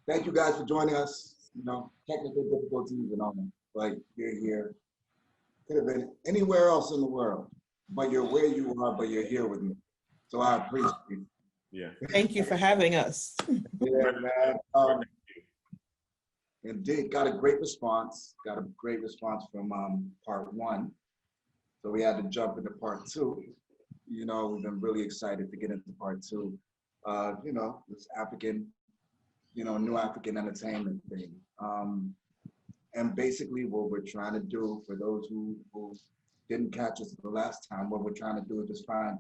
thank you guys for joining us. Technical difficulties and all, but you're here. Could have been anywhere else in the world, but you're where you are, but you're here with me. So I appreciate it. Yeah. Thank you for having us. Yeah, man. Indeed, got a great response. Got a great response from part one. So we had to jump into part two. We've been really excited to get into part two. This African, new African entertainment thing. And basically what we're trying to do, for those who didn't catch us the last time, what we're trying to do is just find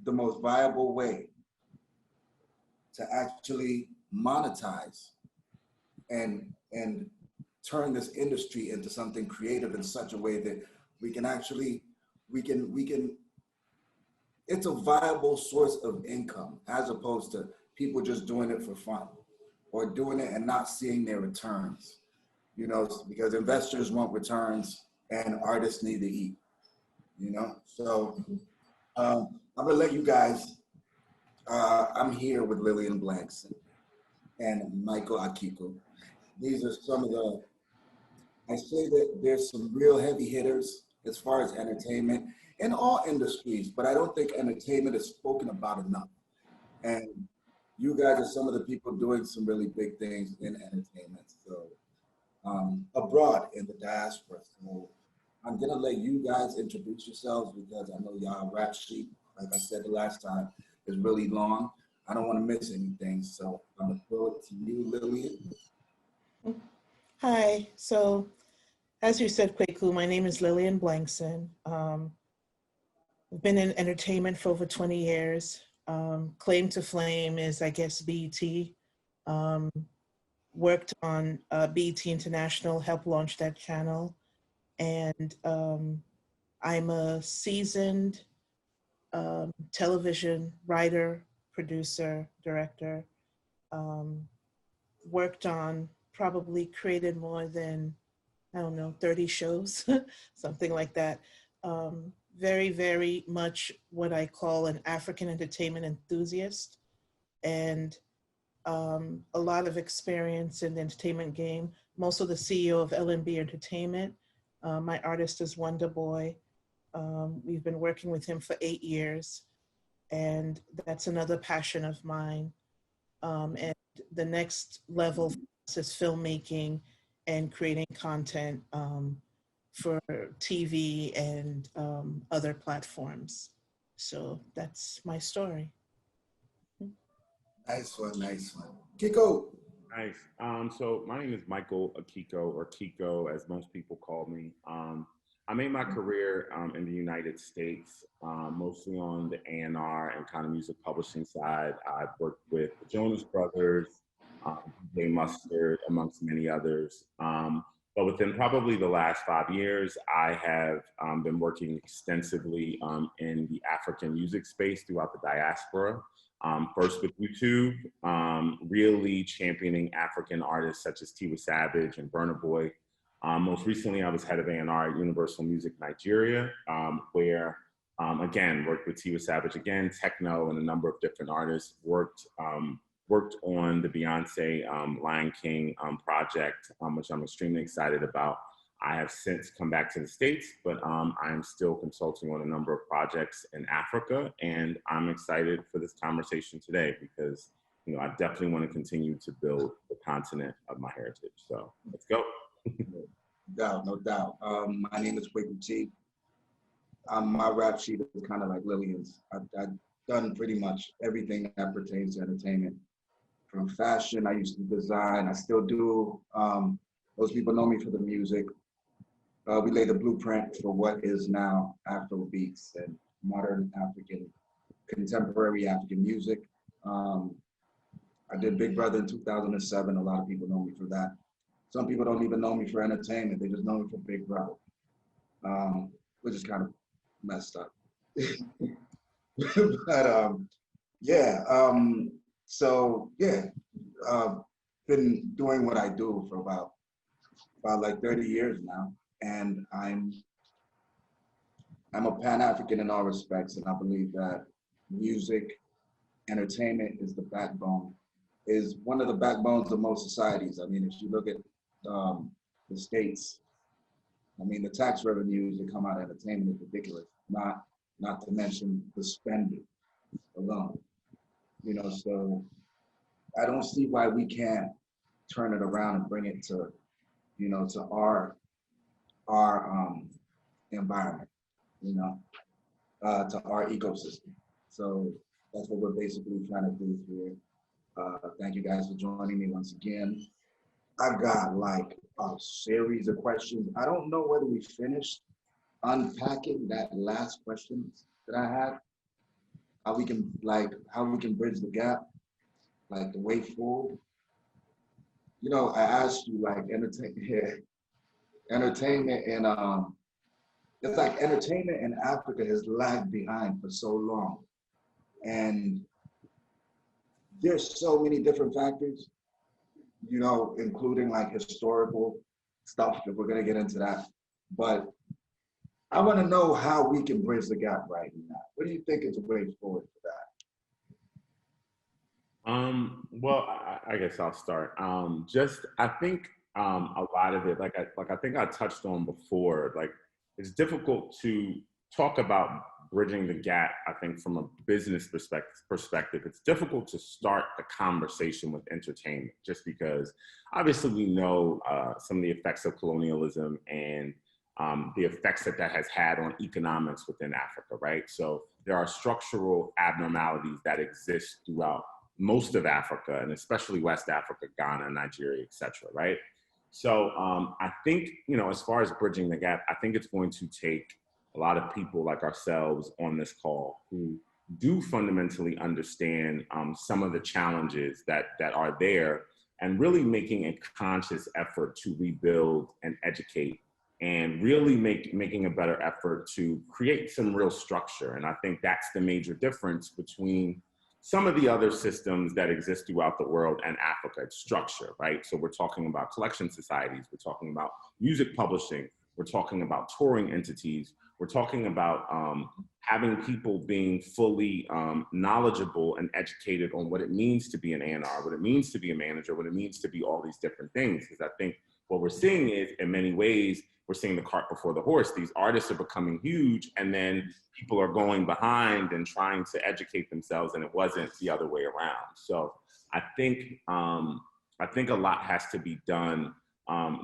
the most viable way to actually monetize and turn this industry into something creative in such a way that we can it's a viable source of income, as opposed to people just doing it for fun or doing it and not seeing their returns, because investors want returns and artists need to eat, So I'm gonna let you guys, I'm here with Lilian Blankson and Michael Akiko. These are some of I say that there's some real heavy hitters as far as entertainment in all industries, but I don't think entertainment is spoken about enough. And you guys are some of the people doing some really big things in entertainment. So abroad in the diaspora. So I'm gonna let you guys introduce yourselves, because I know y'all rap sheet, like I said the last time, is really long. I don't want to miss anything. So I'm gonna throw it to you, Lilian. Hi, so as you said, Kwaku, my name is Lilian Blankson. I've been in entertainment for over 20 years. Claim to fame is, I guess, BET. Worked on BET International, helped launch that channel. And I'm a seasoned television writer, producer, director. Worked on, probably created more than, 30 shows, something like that. Very, very much what I call an African entertainment enthusiast, and a lot of experience in the entertainment game. I'm also the CEO of LNB Entertainment. My artist is Wonder Boy. We've been working with him for 8 years, and that's another passion of mine. And the next level is filmmaking and creating content for TV and other platforms. So that's my story. Nice one, nice one. Kiko. Nice. So my name is Michael Akiko, or Kiko, as most people call me. I made my career in the United States, mostly on the A&R and kind of music publishing side. I've worked with the Jonas Brothers, DJ Mustard, amongst many others. But within probably the last 5 years, I have been working extensively in the African music space throughout the diaspora. First with YouTube, really championing African artists such as Tiwa Savage and Burna Boy. Most recently, I was head of A&R at Universal Music Nigeria, where, again, worked with Tiwa Savage again, techno, and a number of different artists. Worked on the Beyonce Lion King project, which I'm extremely excited about. I have since come back to the States, but I'm still consulting on a number of projects in Africa, and I'm excited for this conversation today because I definitely want to continue to build the continent of my heritage. So let's go. No doubt. My name is Kwaku-T. My rap sheet is kind of like Lilian's. I've done pretty much everything that pertains to entertainment. From fashion, I used to design, I still do. Most people know me for the music. We lay the blueprint for what is now Afro beats and modern African, contemporary African music. I did Big Brother in 2007. A lot of people know me for that. Some people don't even know me for entertainment. They just know me for Big Brother, which is kind of messed up. But been doing what I do for about like 30 years now. And I'm a Pan-African in all respects, and I believe that music, entertainment is the backbone is one of the backbones of most societies. I mean, if you look at the states, I mean, the tax revenues that come out of entertainment is ridiculous. Not to mention the spending alone. You know, so I don't see why we can't turn it around and bring it to, you know, to our environment, you know, to our ecosystem. So that's what we're basically trying to do here. Thank you guys for joining me once again. I got like a series of questions. I don't know whether we finished unpacking that last question that I had. How we can bridge the gap, like the way forward. You know, I asked you like entertainment and it's like entertainment in Africa has lagged behind for so long. And there's so many different factors, you know, including like historical stuff that we're gonna get into that. But I wanna know how we can bridge the gap right now. What do you think is the way forward for that? Well, I guess I'll start. I think a lot of it, I think I touched on before, like it's difficult to talk about bridging the gap. I think from a business perspective, it's difficult to start the conversation with entertainment, just because obviously we know some of the effects of colonialism and the effects that has had on economics within Africa, right? So there are structural abnormalities that exist throughout most of Africa, and especially West Africa, Ghana, Nigeria, et cetera, right? So I think, you know, as far as bridging the gap, I think it's going to take a lot of people like ourselves on this call who do fundamentally understand some of the challenges that are there, and really making a conscious effort to rebuild and educate, and really making a better effort to create some real structure. And I think that's the major difference between some of the other systems that exist throughout the world and Africa. It's structure, right? So we're talking about collection societies, we're talking about music publishing, we're talking about touring entities, we're talking about having people being fully knowledgeable and educated on what it means to be an A&R, what it means to be a manager, what it means to be all these different things. Because I think what we're seeing is, in many ways, we're seeing the cart before the horse. These artists are becoming huge, and then people are going behind and trying to educate themselves, and it wasn't the other way around. So I think a lot has to be done.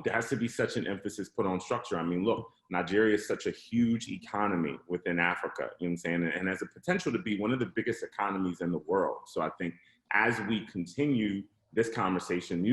There has to be such an emphasis put on structure. I mean, look, Nigeria is such a huge economy within Africa, you know what I'm saying? And has the potential to be one of the biggest economies in the world. So I think as we continue this conversation,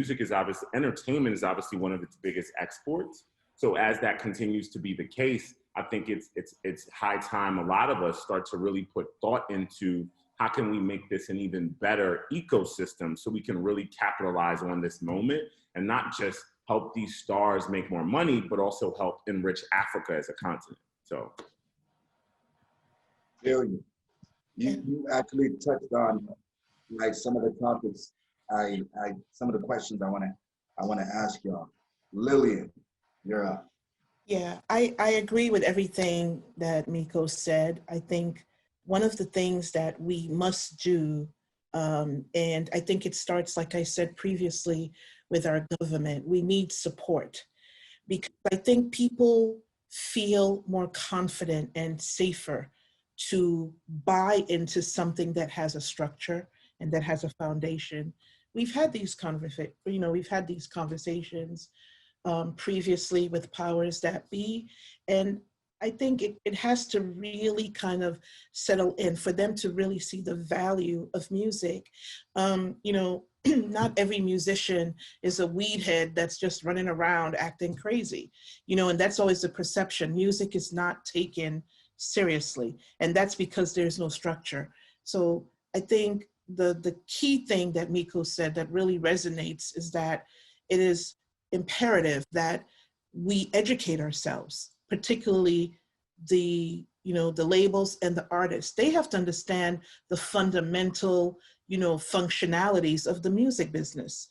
entertainment is obviously one of its biggest exports. So as that continues to be the case, I think it's high time a lot of us start to really put thought into how can we make this an even better ecosystem so we can really capitalize on this moment and not just help these stars make more money, but also help enrich Africa as a continent. So. You actually touched on like some of the topics, some of the questions I wanna ask y'all. Lilian, you're up. Yeah, I agree with everything that Miko said. I think one of the things that we must do, and I think it starts, like I said previously, with our government. We need support, because I think people feel more confident and safer to buy into something that has a structure and that has a foundation. We've had these conversations previously with powers that be. And I think it has to really kind of settle in for them to really see the value of music. Not every musician is a weed head that's just running around acting crazy, and that's always the perception. Music is not taken seriously, and that's because there's no structure. So I think the key thing that Miko said that really resonates is that it is imperative that we educate ourselves, particularly the labels and the artists. They have to understand the fundamental, functionalities of the music business.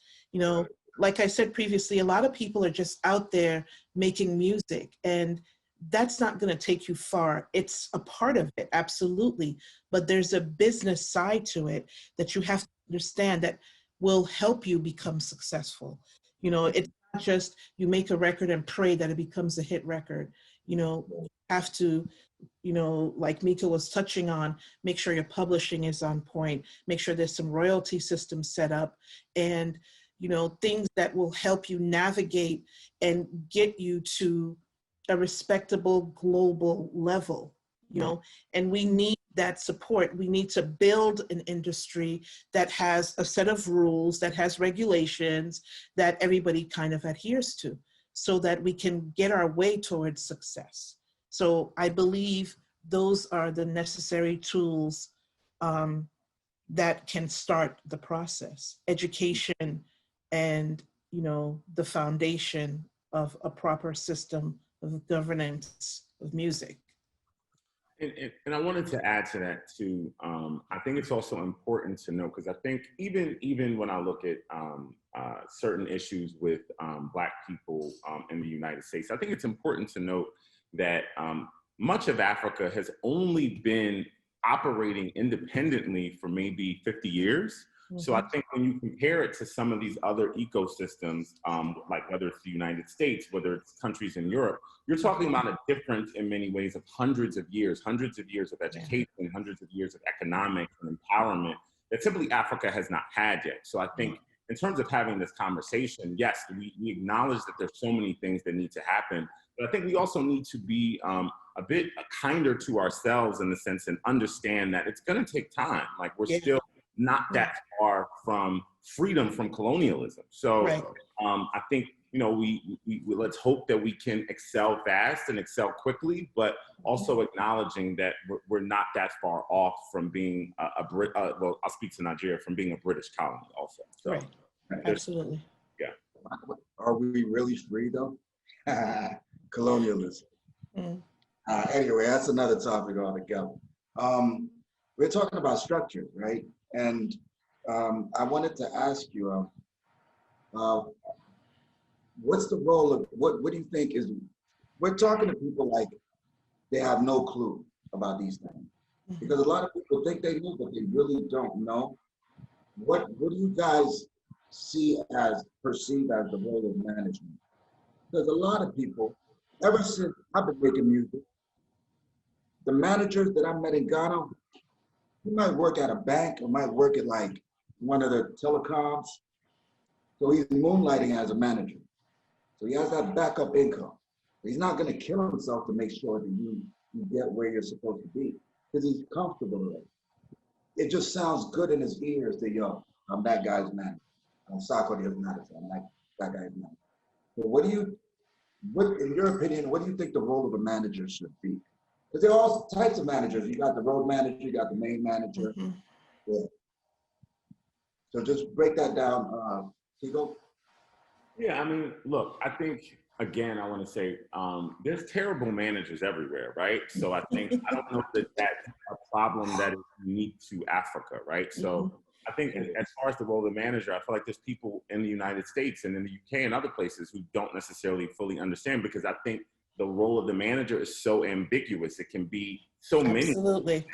Like I said previously, a lot of people are just out there making music, and that's not going to take you far. It's a part of it, absolutely. But there's a business side to it that you have to understand, that will help you become successful. You know, it's not just you make a record and pray that it becomes a hit record. You know, you have to, you know, like Mika was touching on, make sure your publishing is on point, make sure there's some royalty systems set up, and, you know, things that will help you navigate and get you to a respectable global level, you know, and we need that support. We need to build an industry that has a set of rules, that has regulations that everybody kind of adheres to, so that we can get our way towards success. So I believe those are the necessary tools that can start the process. Education and, you know, the foundation of a proper system of governance of music. And I wanted to add to that too. I think it's also important to know, because I think even when I look at certain issues with Black people in the United States, I think it's important to note that much of Africa has only been operating independently for maybe 50 years. Mm-hmm. So I think when you compare it to some of these other ecosystems, like whether it's the United States, whether it's countries in Europe, you're talking about a difference in many ways of hundreds of years of education, hundreds of years of economics and empowerment that simply Africa has not had yet. So I think in terms of having this conversation, yes, we acknowledge that there's so many things that need to happen, but I think we also need to be a bit kinder to ourselves in the sense and understand that it's going to take time. Like we're still not that far from freedom from colonialism. So I think, you know, we let's hope that we can excel fast and excel quickly, but also acknowledging that we're not that far off from being well, I'll speak to Nigeria, from being a British colony also. So, Absolutely. Yeah. Are we really free though? Colonialism. Anyway, that's another topic altogether. We're talking about structures, right? And I wanted to ask you, what's the role of, what do you think is, we're talking to people like they have no clue about these things. Because a lot of people think they know, but they really don't know. What do you guys see as, perceive as the role of management? Because a lot of people, ever since I've been making music, the managers that I met in Ghana, he might work at a bank or might work at like one of the telecoms. So he's moonlighting as a manager. So he has that backup income. He's not gonna kill himself to make sure that you get where you're supposed to be, because he's comfortable with it. It just sounds good in his ears that, yo, I'm that guy's manager. I'm Sarkodie's manager, I'm that guy's manager. So what, in your opinion, what do you think the role of a manager should be? Because there are all types of managers. You got the road manager, you got the main manager. Yeah. So just break that down, Akiko. Yeah, I mean, look, I think, again, I want to say there's terrible managers everywhere, right? So I think, I don't know that that's a problem that is unique to Africa, right? So I think as far as the role of the manager, I feel like there's people in the United States and in the UK and other places who don't necessarily fully understand, because I think the role of the manager is so ambiguous. It can be so many. Absolutely.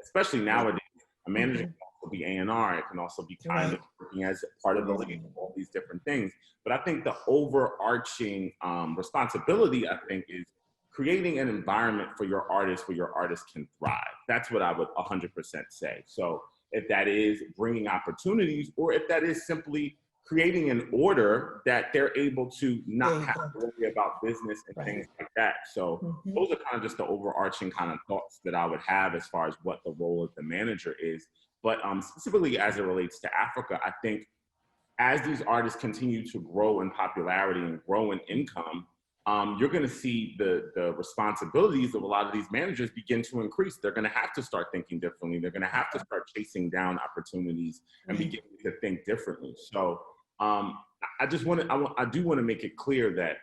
Especially nowadays, a manager can also be A&R. It can also be kind of working as part of the label, all these different things. But I think the overarching responsibility, I think, is creating an environment for your artists where your artists can thrive. That's what I would 100% say. So if that is bringing opportunities, or if that is simply creating an order that they're able to not have to worry about business and things like that. So those are kind of just the overarching kind of thoughts that I would have as far as what the role of the manager is. But specifically as it relates to Africa, I think as these artists continue to grow in popularity and grow in income, you're going to see the responsibilities of a lot of these managers begin to increase. They're going to have to start thinking differently. They're going to have to start chasing down opportunities and beginning to think differently. So I do want to make it clear that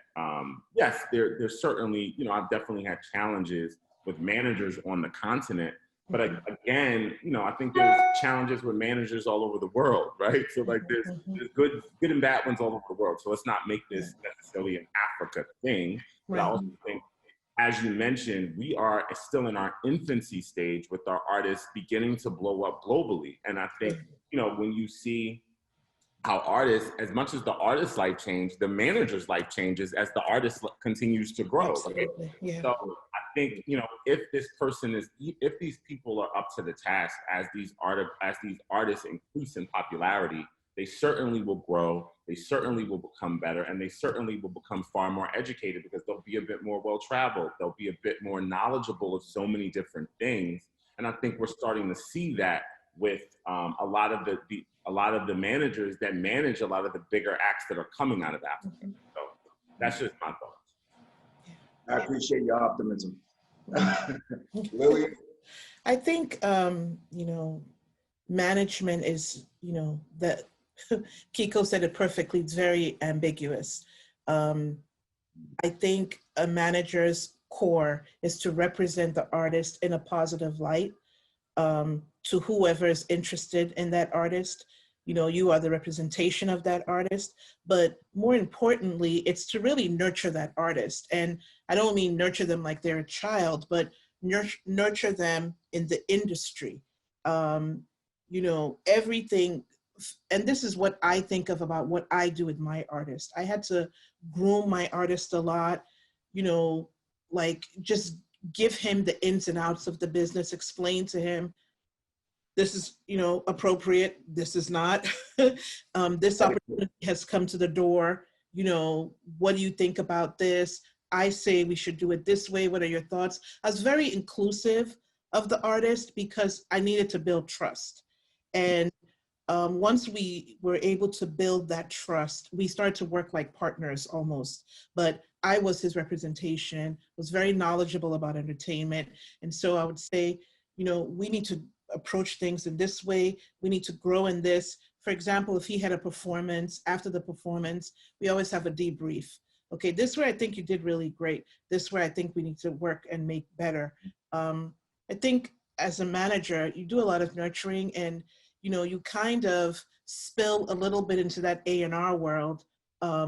yes, there's certainly, you know, I've definitely had challenges with managers on the continent. But again, you know, I think there's challenges with managers all over the world, right? So like there's good and bad ones all over the world. So let's not make this necessarily an Africa thing. But I also think, as you mentioned, we are still in our infancy stage with our artists beginning to blow up globally. And I think, you know, when you see how artists, as much as the artist's life changes, the manager's life changes as the artist continues to grow. Absolutely. Right? Yeah. So I think, you know, if these people are up to the task as these artists increase in popularity, they certainly will grow, they certainly will become better, and they certainly will become far more educated because they'll be a bit more well-traveled, they'll be a bit more knowledgeable of so many different things. And I think we're starting to see that with a lot of the managers that manage a lot of the bigger acts that are coming out of Africa. So that's just my thoughts. I appreciate your optimism. Lilian? I think, you know, management is, you know, that Kiko said it perfectly, it's very ambiguous. I think a manager's core is to represent the artist in a positive light to whoever is interested in that artist. You know, you are the representation of that artist, but more importantly, it's to really nurture that artist. And I don't mean nurture them like they're a child, but nurture them in the industry. You know, everything, and this is what I think of about what I do with my artist. I had to groom my artist a lot, you know, like just give him the ins and outs of the business, explain to him, this is, you know, appropriate, this is not. This opportunity has come to the door, you know, what do you think about this? I say we should do it this way, what are your thoughts? I was very inclusive of the artist because I needed to build trust. And once we were able to build that trust, we started to work like partners almost. But I was his representation, was very knowledgeable about entertainment. And so I would say, you know, we need to approach things in this way. We need to grow in this. For example, if he had a performance, after the performance, we always have a debrief. Okay, this way I think you did really great. This way I think we need to work and make better. I think as a manager, you do a lot of nurturing and, you know, you kind of spill a little bit into that A&R world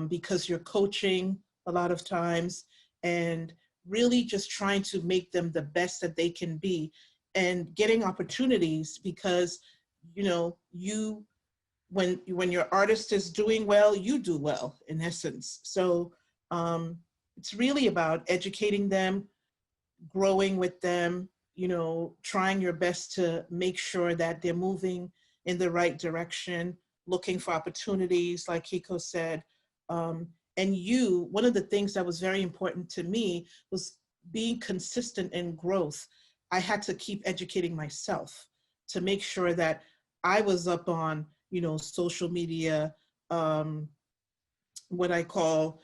because you're coaching a lot of times and really just trying to make them the best that they can be and getting opportunities because, you know, when your artist is doing well, you do well in essence. So it's really about educating them, growing with them, you know, trying your best to make sure that they're moving in the right direction, looking for opportunities, like Kiko said. And one of the things that was very important to me was being consistent in growth. I had to keep educating myself to make sure that I was up on, you know, social media, what I call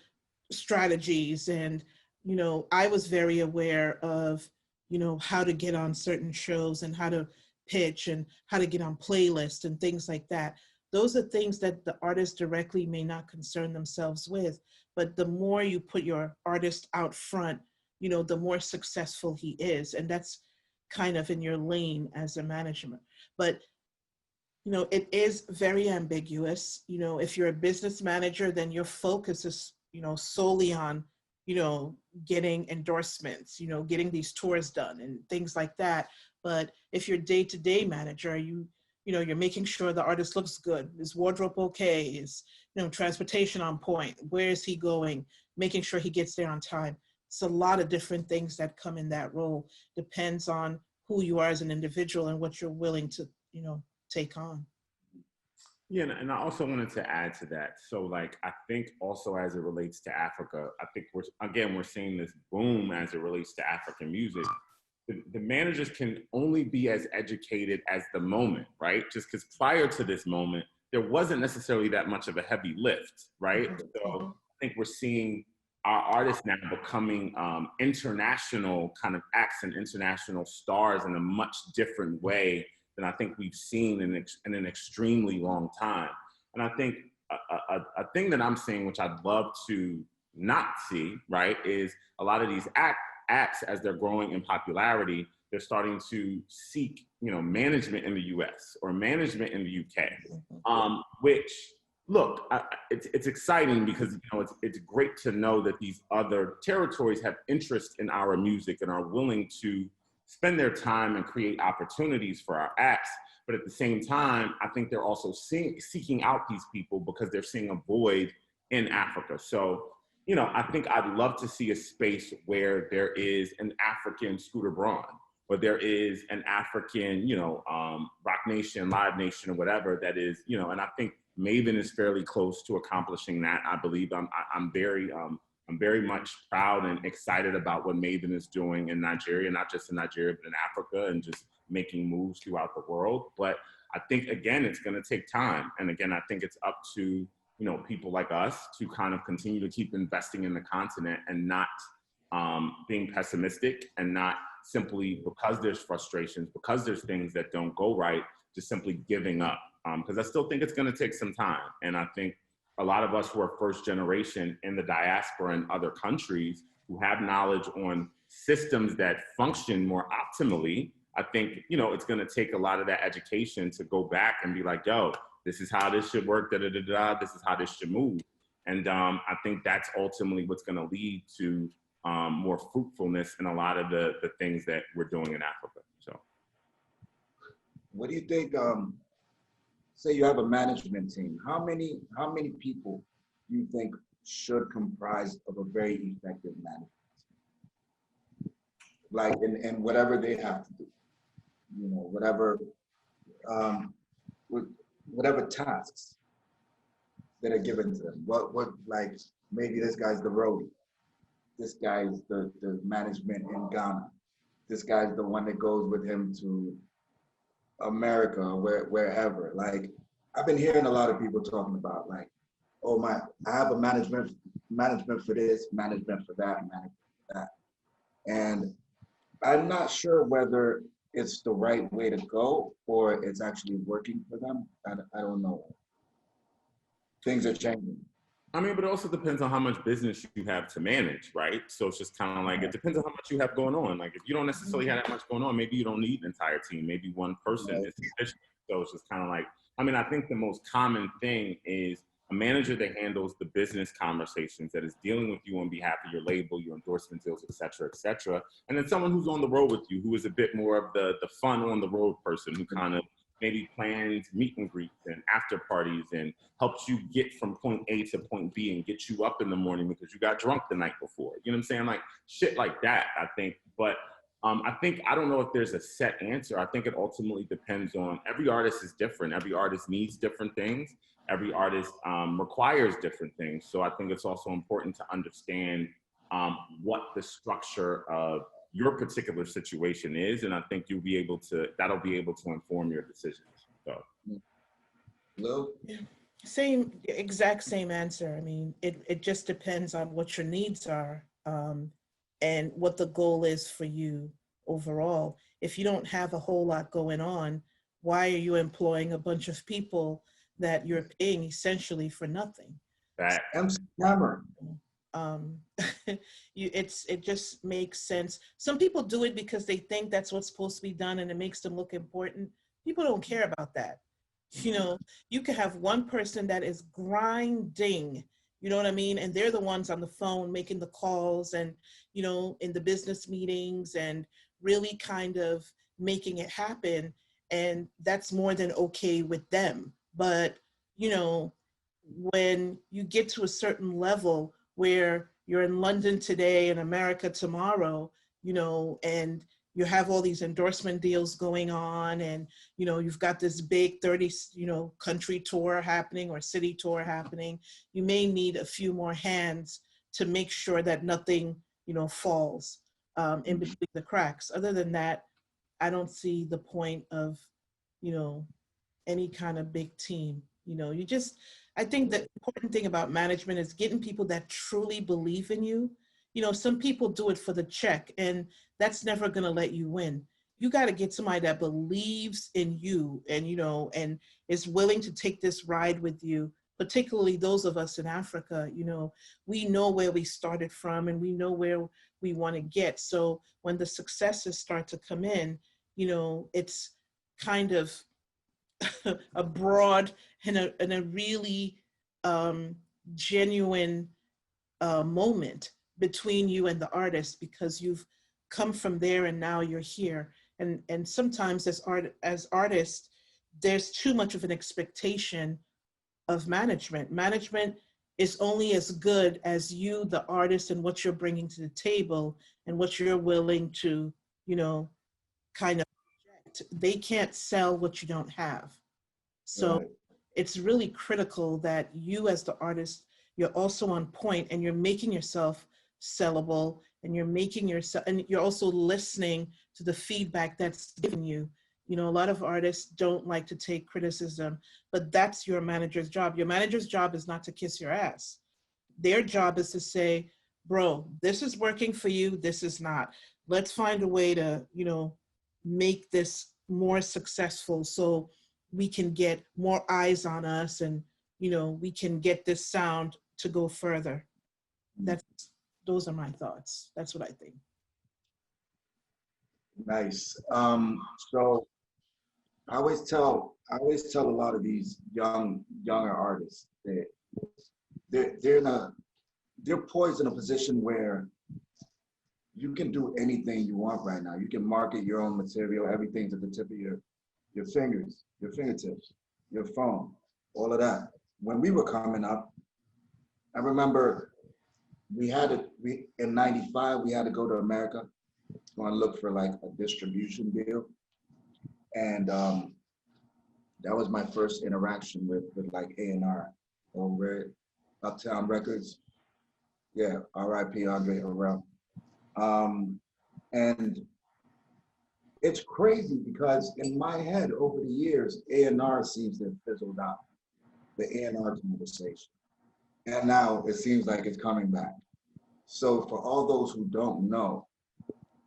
strategies. And, you know, I was very aware of, you know, how to get on certain shows and how to pitch and how to get on playlists and things like that. Those are things that the artist directly may not concern themselves with, but the more you put your artist out front, you know, the more successful he is. And that's kind of in your lane as a management. But, you know, it is very ambiguous. You know, if you're a business manager, then your focus is, you know, solely on, you know, getting endorsements, you know, getting these tours done and things like that. But if you're day-to-day manager, you know, you're making sure the artist looks good. Is wardrobe okay? Is, you know, transportation on point? Where is he going? Making sure he gets there on time. It's a lot of different things that come in that role. Depends on who you are as an individual and what you're willing to, you know, take on. Yeah, and I also wanted to add to that. So, like, I think also as it relates to Africa, I think we're seeing this boom as it relates to African music. The managers can only be as educated as the moment, right? Just because prior to this moment, there wasn't necessarily that much of a heavy lift, right? So I think we're seeing our artists now becoming international kind of acts and international stars in a much different way than I think we've seen in an extremely long time. And I think a thing that I'm seeing, which I'd love to not see, right, is a lot of these acts, as they're growing in popularity, they're starting to seek, you know, management in the US or management in the UK, which, look, it's exciting because, you know, it's great to know that these other territories have interest in our music and are willing to spend their time and create opportunities for our acts. But at the same time, I think they're also seeking out these people because they're seeing a void in Africa. So, you know, I think I'd love to see a space where there is an African Scooter Braun, or there is an African, you know, Rock Nation, Live Nation, or whatever that is, you know, and I think Maven is fairly close to accomplishing that. I believe I'm very much proud and excited about what Maven is doing in Nigeria, not just in Nigeria, but in Africa, and just making moves throughout the world. But I think, again, it's going to take time. And again, I think it's up to, you know, people like us to kind of continue to keep investing in the continent and not being pessimistic, and not simply because there's frustrations, because there's things that don't go right, just simply giving up. Because I still think it's going to take some time. And I think a lot of us who are first generation in the diaspora in other countries who have knowledge on systems that function more optimally, I think, you know, it's going to take a lot of that education to go back and be like, yo, this is how this should work, this is how this should move. And I think that's ultimately what's going to lead to more fruitfulness in a lot of the things that we're doing in Africa. So, what do you think? Say you have a management team. How many people do you think should comprise of a very effective management team? Like in whatever they have to do, you know, whatever tasks that are given to them. What like maybe this guy's the roadie, this guy's the management in Ghana, this guy's the one that goes with him to America or wherever. Like, I've been hearing a lot of people talking about, like, oh I have a management for this, management for that, management for that. And I'm not sure whether it's the right way to go or it's actually working for them. I don't know. Things are changing. I mean, but it also depends on how much business you have to manage, right? So it's just kind of like, it depends on how much you have going on. Like, if you don't necessarily have that much going on, maybe you don't need an entire team. Maybe one person is sufficient. So it's just kind of like, I mean, I think the most common thing is a manager that handles the business conversations, that is dealing with you on behalf of your label, your endorsement deals, et cetera, et cetera. And then someone who's on the road with you, who is a bit more of the fun on the road person, who kind of maybe plans meet and greets and after parties and helps you get from point A to point B and get you up in the morning because you got drunk the night before. You know what I'm saying? Like, shit like that, I think. But I don't know if there's a set answer. I think it ultimately depends on, every artist is different. Every artist needs different things. Every artist requires different things. So I think it's also important to understand what the structure of your particular situation is, and I think that'll be able to inform your decisions. So, Lil? Exact same answer. I mean, it just depends on what your needs are and what the goal is for you overall. If you don't have a whole lot going on, why are you employing a bunch of people that you're paying essentially for nothing? that MC Hammer. It just makes sense. Some people do it because they think that's what's supposed to be done and it makes them look important. People don't care about that. You know, you could have one person that is grinding, you know what I mean? And they're the ones on the phone making the calls and, you know, in the business meetings and really kind of making it happen. And that's more than okay with them. But, you know, when you get to a certain level where you're in London today and America tomorrow, you know, and you have all these endorsement deals going on and, you know, you've got this big 30, you know, country tour happening or city tour happening, you may need a few more hands to make sure that nothing, you know, falls in between the cracks. Other than that, I don't see the point of, you know, any kind of big team. You know, I think the important thing about management is getting people that truly believe in you. You know, some people do it for the check and that's never going to let you win. You got to get somebody that believes in you and, you know, and is willing to take this ride with you, particularly those of us in Africa. You know, we know where we started from and we know where we want to get. So when the successes start to come in, you know, it's kind of a broad and a really genuine moment between you and the artist because you've come from there and now you're here. And sometimes as artists, there's too much of an expectation of management. Management is only as good as you, the artist, and what you're bringing to the table and what you're willing to, you know, kind of project. They can't sell what you don't have. So Right. it's really critical that you as the artist, you're also on point and you're making yourself sellable, and you're making yourself, and you're also listening to the feedback that's given you. You know, a lot of artists don't like to take criticism, but that's your manager's job. Your manager's job is not to kiss your ass. Their job is to say, bro, this is working for you, this is not. Let's find a way to, you know, make this more successful so we can get more eyes on us, and, you know, we can get this sound to go further. Those are my thoughts. That's what I think. Nice. So I always tell a lot of these younger artists that they're poised in a position where you can do anything you want right now. You can market your own material, everything's at the tip of your fingers, your fingertips, your phone, all of that. When we were coming up, I remember in '95, we had to go to America, go and look for like a distribution deal. And that was my first interaction with like A&R over at Uptown Records. Yeah, R.I.P. Andre Harrell. And it's crazy because in my head over the years, A&R seems to have fizzled out, the A&R conversation. And now it seems like it's coming back. So for all those who don't know,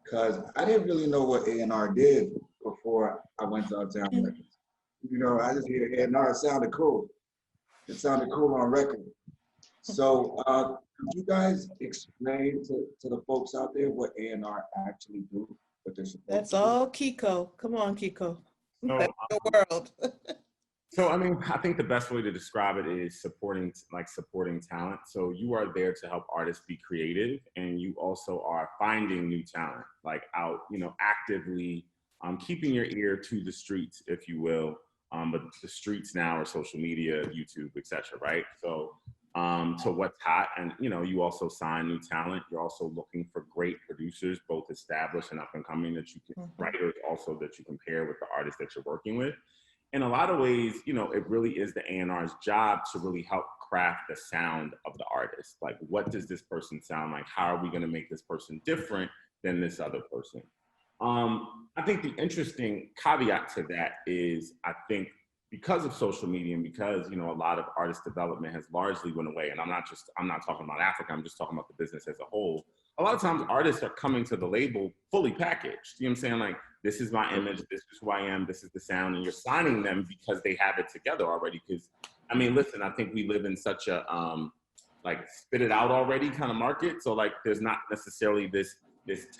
because I didn't really know what A&R did before I went to Uptown Records. You know, I just hear A&R, it sounded cool. It sounded cool on record. So could you guys explain to the folks out there what A&R actually do? What they're supposed That's to do? all Kiko. Come on, Kiko. So, That's the world. So, I mean, I think the best way to describe it is supporting talent. So you are there to help artists be creative, and you also are finding new talent, like out, you know, actively keeping your ear to the streets, if you will. But the streets now are social media, YouTube, etc. Right? So to what's hot, and you know, you also sign new talent. You're also looking for great producers, both established and up and coming, that you can writers also that you can pair with the artists that you're working with. In a lot of ways, you know, it really is the A&R's job to really help craft the sound of the artist. Like, what does this person sound like? How are we going to make this person different than this other person? I think the interesting caveat to that is, I think because of social media and because, you know, a lot of artist development has largely went away, and I'm not talking about Africa, I'm just talking about the business as a whole. A lot of times artists are coming to the label fully packaged. You know what I'm saying? Like, this is my image, this is who I am, this is the sound, and you're signing them because they have it together already. Because, I mean, listen, I think we live in such a, like, spit it out already kind of market. So, like, there's not necessarily this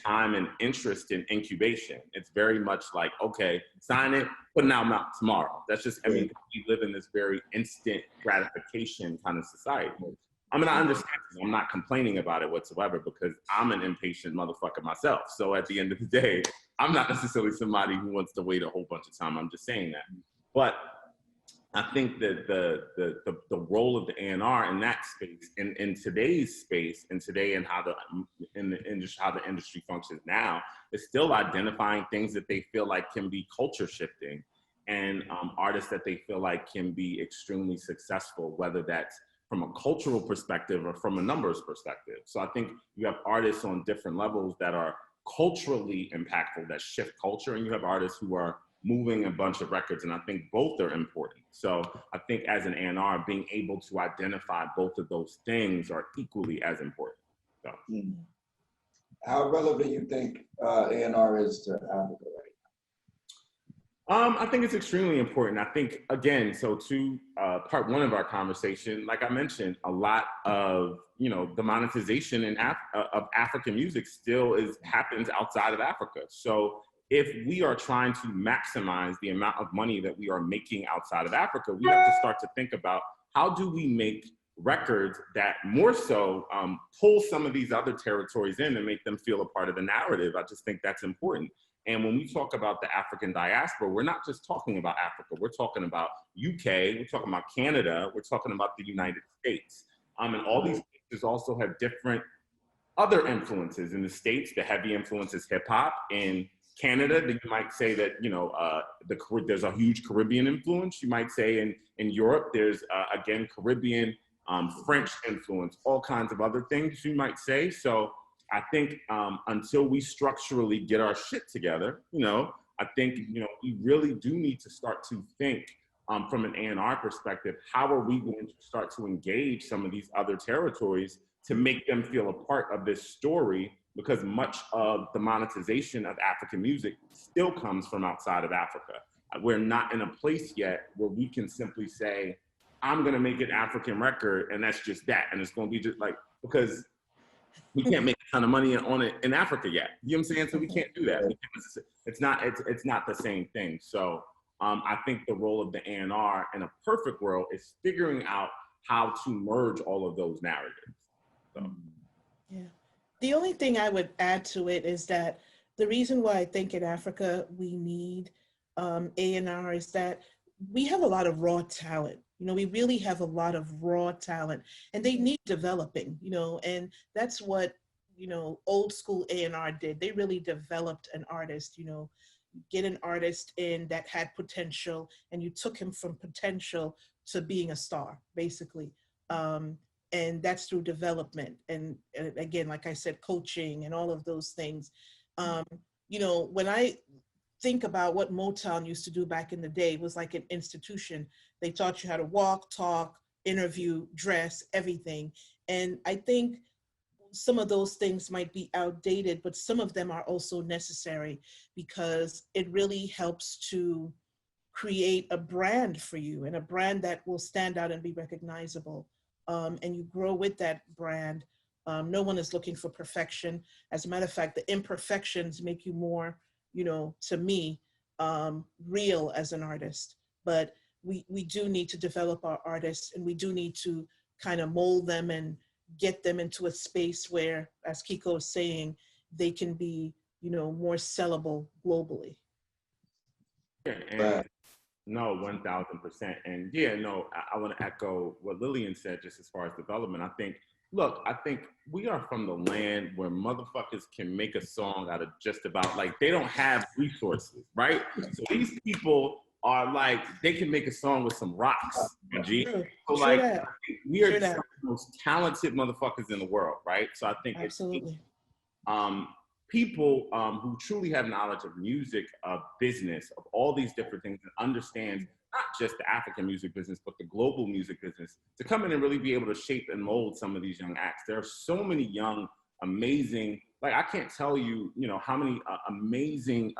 time and interest in incubation. It's very much like, okay, sign it, put it out tomorrow. That's just, I mean, we live in this very instant gratification kind of society. I mean, I understand, I'm not complaining about it whatsoever because I'm an impatient motherfucker myself. So at the end of the day, I'm not necessarily somebody who wants to wait a whole bunch of time. I'm just saying that. But I think that the role of the A&R in that space, in today's space, and today and how the industry functions now, is still identifying things that they feel like can be culture shifting, and artists that they feel like can be extremely successful, whether that's from a cultural perspective or from a numbers perspective. So I think you have artists on different levels that are culturally impactful, that shift culture, and you have artists who are moving a bunch of records, and I think both are important. So I think as an A&R, being able to identify both of those things are equally as important. So. How relevant you think A&R is to Africa right I think it's extremely important. I think, again, so to part one of our conversation, like I mentioned, a lot of, you know, the monetization of African music still happens outside of Africa. So if we are trying to maximize the amount of money that we are making outside of Africa, we have to start to think about how do we make records that more so pull some of these other territories in and make them feel a part of the narrative. I just think that's important. And when we talk about the African diaspora, we're not just talking about Africa. We're talking about UK, we're talking about Canada, we're talking about the United States. And all these places also have different other influences. In the States, the heavy influence is hip hop. In Canada, you might say that, you know, there's a huge Caribbean influence. You might say in Europe, there's, again, Caribbean, French influence, all kinds of other things you might say. So I think until we structurally get our shit together, you know, I think, you know, we really do need to start to think from an A&R perspective, how are we going to start to engage some of these other territories to make them feel a part of this story, because much of the monetization of African music still comes from outside of Africa. We're not in a place yet where we can simply say, I'm gonna make an African record and that's just that. And it's gonna be just like, because we can't make a ton of money on it in Africa yet. You know what I'm saying? So we can't do that. It's not the same thing. So I think the role of the A&R in a perfect world is figuring out how to merge all of those narratives. So. Yeah. The only thing I would add to it is that the reason why I think in Africa we need A&R is that we have a lot of raw talent. You know, we really have a lot of raw talent and they need developing, you know, and that's what, you know, old school A&R did. They really developed an artist, you know, get an artist in that had potential and you took him from potential to being a star, basically. And that's through development. And again, like I said, coaching and all of those things. You know, when I think about what Motown used to do back in the day, it was like an institution. They taught you how to walk, talk, interview, dress, everything. And I think some of those things might be outdated, but some of them are also necessary because it really helps to create a brand for you and a brand that will stand out and be recognizable. And you grow with that brand. No one is looking for perfection. As a matter of fact, the imperfections make you more, you know, to me, real as an artist. But we do need to develop our artists and we do need to kind of mold them and get them into a space where, as Kiko is saying, they can be, you know, more sellable globally. Yeah, and no, 1000%. And yeah, no, I want to echo what Lilian said just as far as development. I think we are from the land where motherfuckers can make a song out of just about, like, they don't have resources, right? So these people are like, they can make a song with some rocks, G. So like, we are the most talented motherfuckers in the world, right? So I think absolutely. People who truly have knowledge of music, of business, of all these different things, and understand not just the African music business, but the global music business, to come in and really be able to shape and mold some of these young acts. There are so many young, amazing, like I can't tell you, you know, how many amazing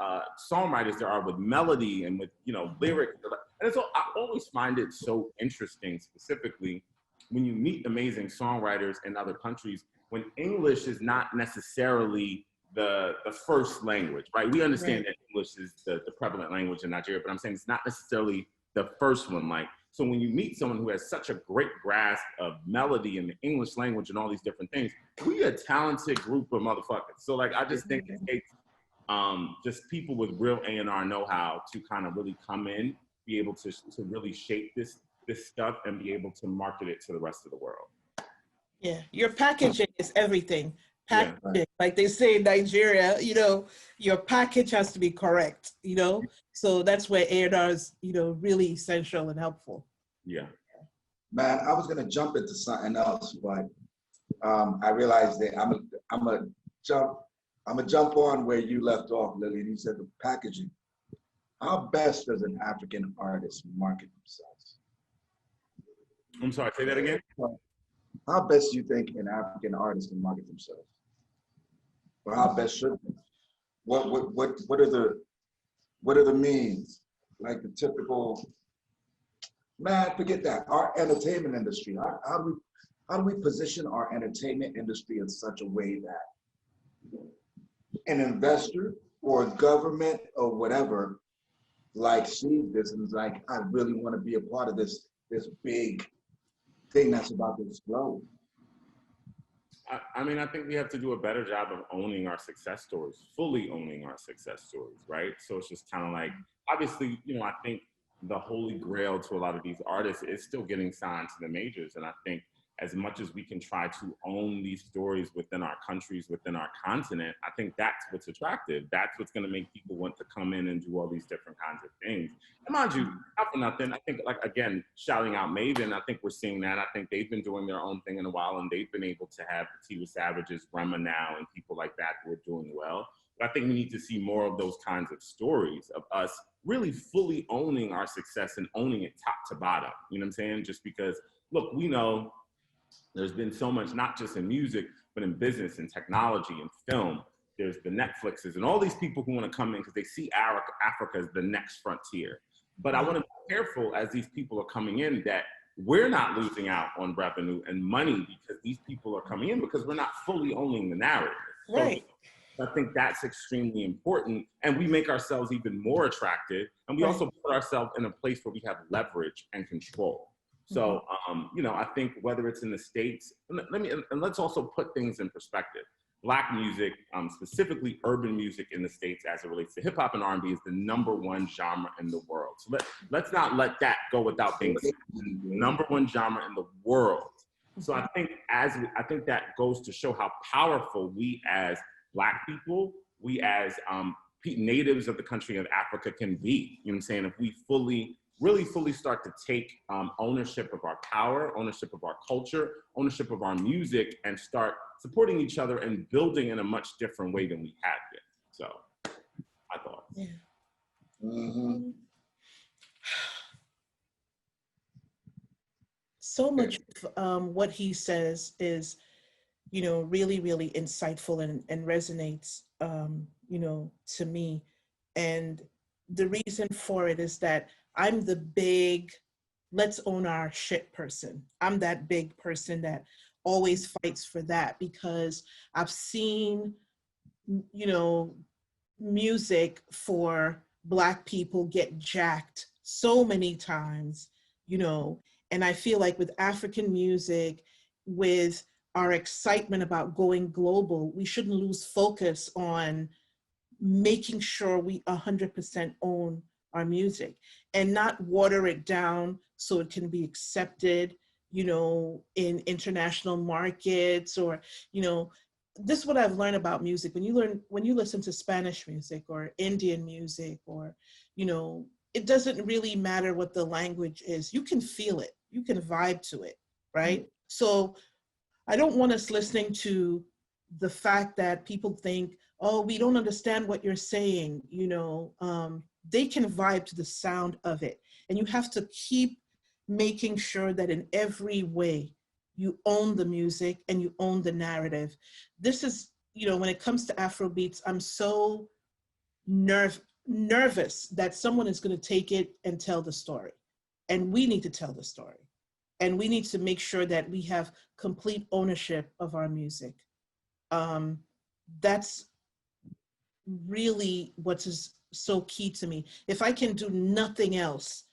songwriters there are with melody and with, you know, lyrics. And so I always find it so interesting, specifically when you meet amazing songwriters in other countries, when English is not necessarily the first language, right? We understand that English is the prevalent language in Nigeria, but I'm saying it's not necessarily the first one. Like, so when you meet someone who has such a great grasp of melody and the English language and all these different things, we a talented group of motherfuckers. So like, I just think it takes just people with real A&R know-how to kind of really come in, be able to really shape this stuff and be able to market it to the rest of the world. Yeah, your packaging is everything. Packaging, like they say in Nigeria, you know, your package has to be correct, you know? So that's where A&R is, you know, really essential and helpful. Yeah. Man, I was gonna jump into something else, but I realized that I'm gonna jump on where you left off, Lilian. You said the packaging. How best does an African artist market themselves? I'm sorry, say that again? How best do you think an African artist can market themselves? Or how best should they? What are the means? Like the typical, man, forget that. Our entertainment industry. How do we position our entertainment industry in such a way that an investor or government or whatever like sees this and is like, I really want to be a part of this big thing that's about to explode? I mean, I think we have to do a better job of owning our success stories, fully owning our success stories, right? So it's just kind of like, obviously, you know, I think the holy grail to a lot of these artists is still getting signed to the majors. And I think as much as we can try to own these stories within our countries, within our continent, I think that's what's attractive. That's what's going to make people want to come in and do all these different kinds of things. And mind you, not for nothing, I think, like, again, shouting out Maven, I think we're seeing that. I think they've been doing their own thing in a while, and they've been able to have the Tiwa Savages, Rema now, and people like that who are doing well. But I think we need to see more of those kinds of stories of us really fully owning our success and owning it top to bottom. You know what I'm saying? Just because, look, we know there's been so much, not just in music, but in business and technology and film. There's the Netflixes and all these people who want to come in because they see Africa as the next frontier. But I want to be careful as these people are coming in that we're not losing out on revenue and money because these people are coming in because we're not fully owning the narrative. Right. So I think that's extremely important. And we make ourselves even more attractive. And we also put ourselves in a place where we have leverage and control. So, you know, I think whether it's in the States, let's also put things in perspective. Black music, specifically urban music in the States as it relates to hip hop and R&B, is the #1 genre in the world. So let's not let that go without being said. The #1 genre in the world. So I think that goes to show how powerful we as Black people, we as natives of the country of Africa can be. You know what I'm saying? If we really fully start to take ownership of our power, ownership of our culture, ownership of our music, and start supporting each other and building in a much different way than we have been. So, my thoughts. Yeah. Mm-hmm. So much of what he says is, you know, really, really insightful and resonates, you know, to me. And the reason for it is that I'm the big, let's own our shit person. I'm that big person that always fights for that because I've seen, you know, music for Black people get jacked so many times, you know, and I feel like with African music, with our excitement about going global, we shouldn't lose focus on making sure we 100% own our music and not water it down so it can be accepted, you know, in international markets or, you know, this is what I've learned about music. When you listen to Spanish music or Indian music or, you know, it doesn't really matter what the language is. You can feel it. You can vibe to it, right? Mm-hmm. So I don't want us listening to the fact that people think, oh, we don't understand what you're saying, you know, they can vibe to the sound of it. And you have to keep making sure that in every way you own the music and you own the narrative. This is, you know, when it comes to Afrobeats, I'm so nervous that someone is going to take it and tell the story. And we need to tell the story. And we need to make sure that we have complete ownership of our music. That's really what is so key to me. If I can do nothing else,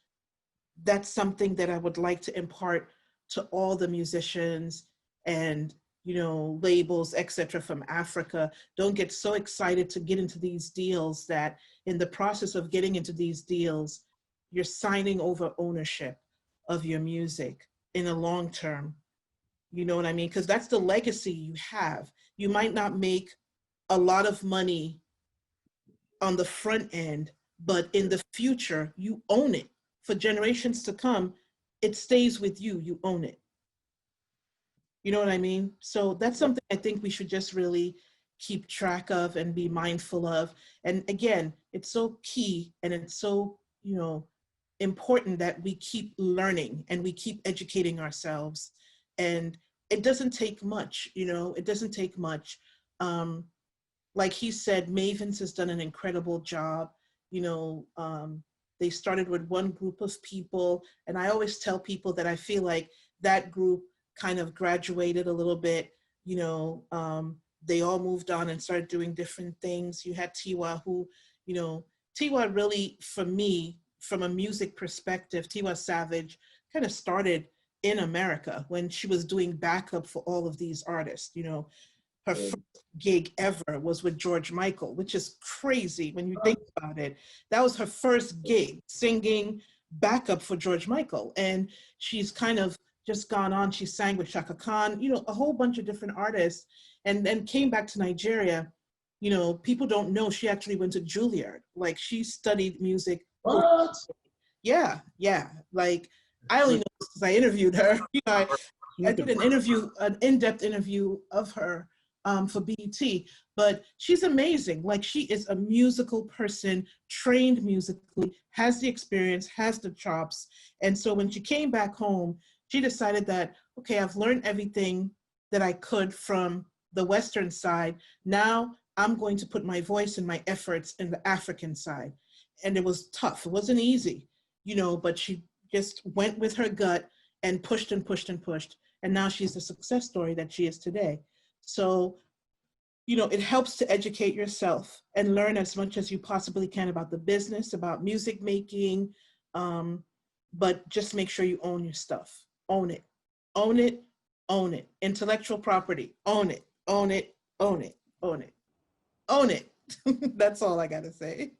that's something that I would like to impart to all the musicians and, you know, labels, etc. from Africa. Don't get so excited to get into these deals that in the process of getting into these deals, you're signing over ownership of your music in the long term. You know what I mean? Because that's the legacy you have. You might not make a lot of money on the front end, but in the future, you own it. For generations to come, it stays with you, you own it. You know what I mean? So that's something I think we should just really keep track of and be mindful of. And again, it's so key and it's so, you know, important that we keep learning and we keep educating ourselves. And it doesn't take much, you know, it doesn't take much. Like he said, Mavens has done an incredible job. You know, they started with one group of people. And I always tell people that I feel like that group kind of graduated a little bit, you know, they all moved on and started doing different things. You had Tiwa who, you know, Tiwa really, for me, from a music perspective, Tiwa Savage kind of started in America when she was doing backup for all of these artists. You know, her first gig ever was with George Michael, which is crazy when you think about it. That was her first gig, singing backup for George Michael. And she's kind of just gone on. She sang with Shaka Khan, you know, a whole bunch of different artists, and then came back to Nigeria. You know, people don't know she actually went to Juilliard. Like, she studied music. What? Yeah, yeah. Like, I only know this because I interviewed her. You know, I did an interview, an in-depth interview of her for BET, but she's amazing. Like, she is a musical person, trained musically, has the experience, has the chops. And so when she came back home, she decided that, okay, I've learned everything that I could from the Western side. Now I'm going to put my voice and my efforts in the African side. And it was tough. It wasn't easy, you know, but she just went with her gut and pushed and pushed and pushed. And now she's the success story that she is today. So, you know, it helps to educate yourself and learn as much as you possibly can about the business, about music making, but just make sure you own your stuff. Own it, own it, own it. Intellectual property, own it, own it, own it, own it, own it. That's all I gotta say.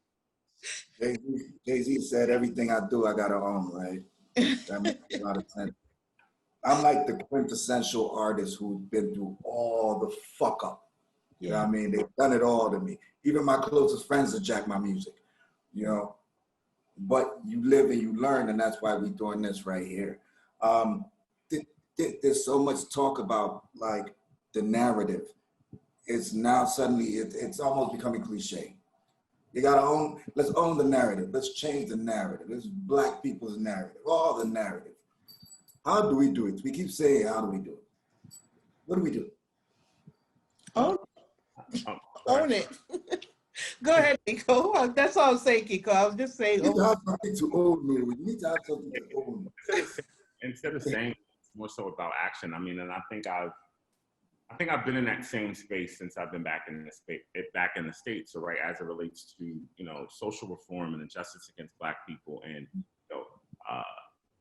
Jay-Z said, everything I do, I gotta own, right? That makes a lot of sense. I'm like the quintessential artist who's been through all the fuck up. You know what I mean? They've done it all to me. Even my closest friends have jacked my music, you know? But you live and you learn, and that's why we're doing this right here. There's so much talk about, like, the narrative. It's now suddenly, it's almost becoming cliche. You gotta own, let's own the narrative. Let's change the narrative. It's Black people's narrative, all the narrative. How do we do it? We keep saying, how do we do it? What do we do? Own it. Go ahead, Kiko. That's all I'm saying, Kiko. I was just saying. You need to have something to own, man. We need to have something to own. Instead of saying it's more so about action, I mean, and I think I've been in that same space since I've been back in the States. So, right, as it relates to, you know, social reform and injustice against Black people, and, you know,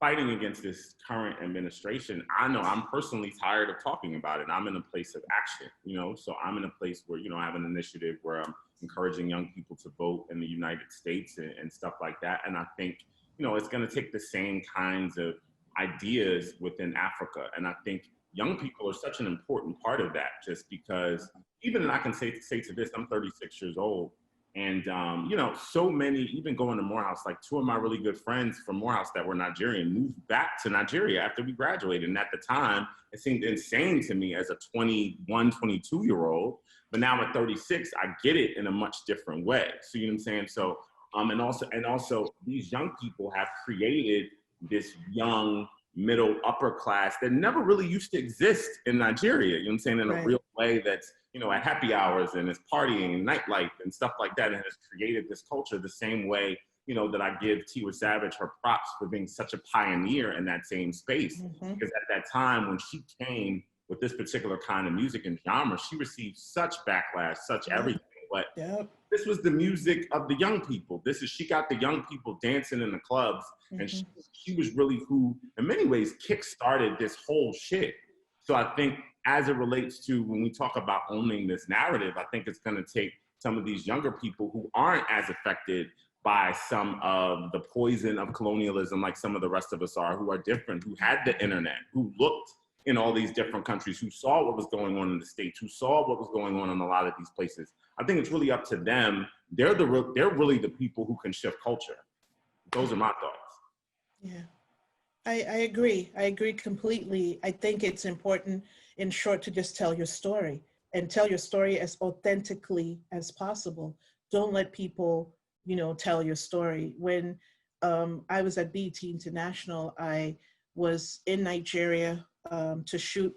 fighting against this current administration, I know I'm personally tired of talking about it. I'm in a place of action, you know, so I'm in a place where, you know, I have an initiative where I'm encouraging young people to vote in the United States and stuff like that. And I think, you know, it's going to take the same kinds of ideas within Africa. And I think young people are such an important part of that, just because even I can say to this, I'm 36 years old. And, you know, so many, even going to Morehouse, like 2 of my really good friends from Morehouse that were Nigerian moved back to Nigeria after we graduated. And at the time, it seemed insane to me as a 21, 22-year-old. But now at 36, I get it in a much different way. So, you know what I'm saying? So, and also these young people have created this young, middle, upper class that never really used to exist in Nigeria, you know what I'm saying, in a real way that's, you know, at happy hours and it's partying and nightlife and stuff like that, and has created this culture the same way, you know, that I give Tiwa Savage her props for being such a pioneer in that same space. Because at that time when she came with this particular kind of music and genre, she received such backlash, such everything. But this was the music of the young people. She got the young people dancing in the clubs, and she was really who, in many ways, kick-started this whole shit. So I think as it relates to when we talk about owning this narrative, I think it's gonna take some of these younger people who aren't as affected by some of the poison of colonialism like some of the rest of us are, who are different, who had the internet, who looked in all these different countries, who saw what was going on in the States, who saw what was going on in a lot of these places. I think it's really up to them. They're really the people who can shift culture. Those are my thoughts. Yeah, I agree. I agree completely. I think it's important, in short, to just tell your story and tell your story as authentically as possible. Don't let people, you know, tell your story. When I was at BET International, I was in Nigeria to shoot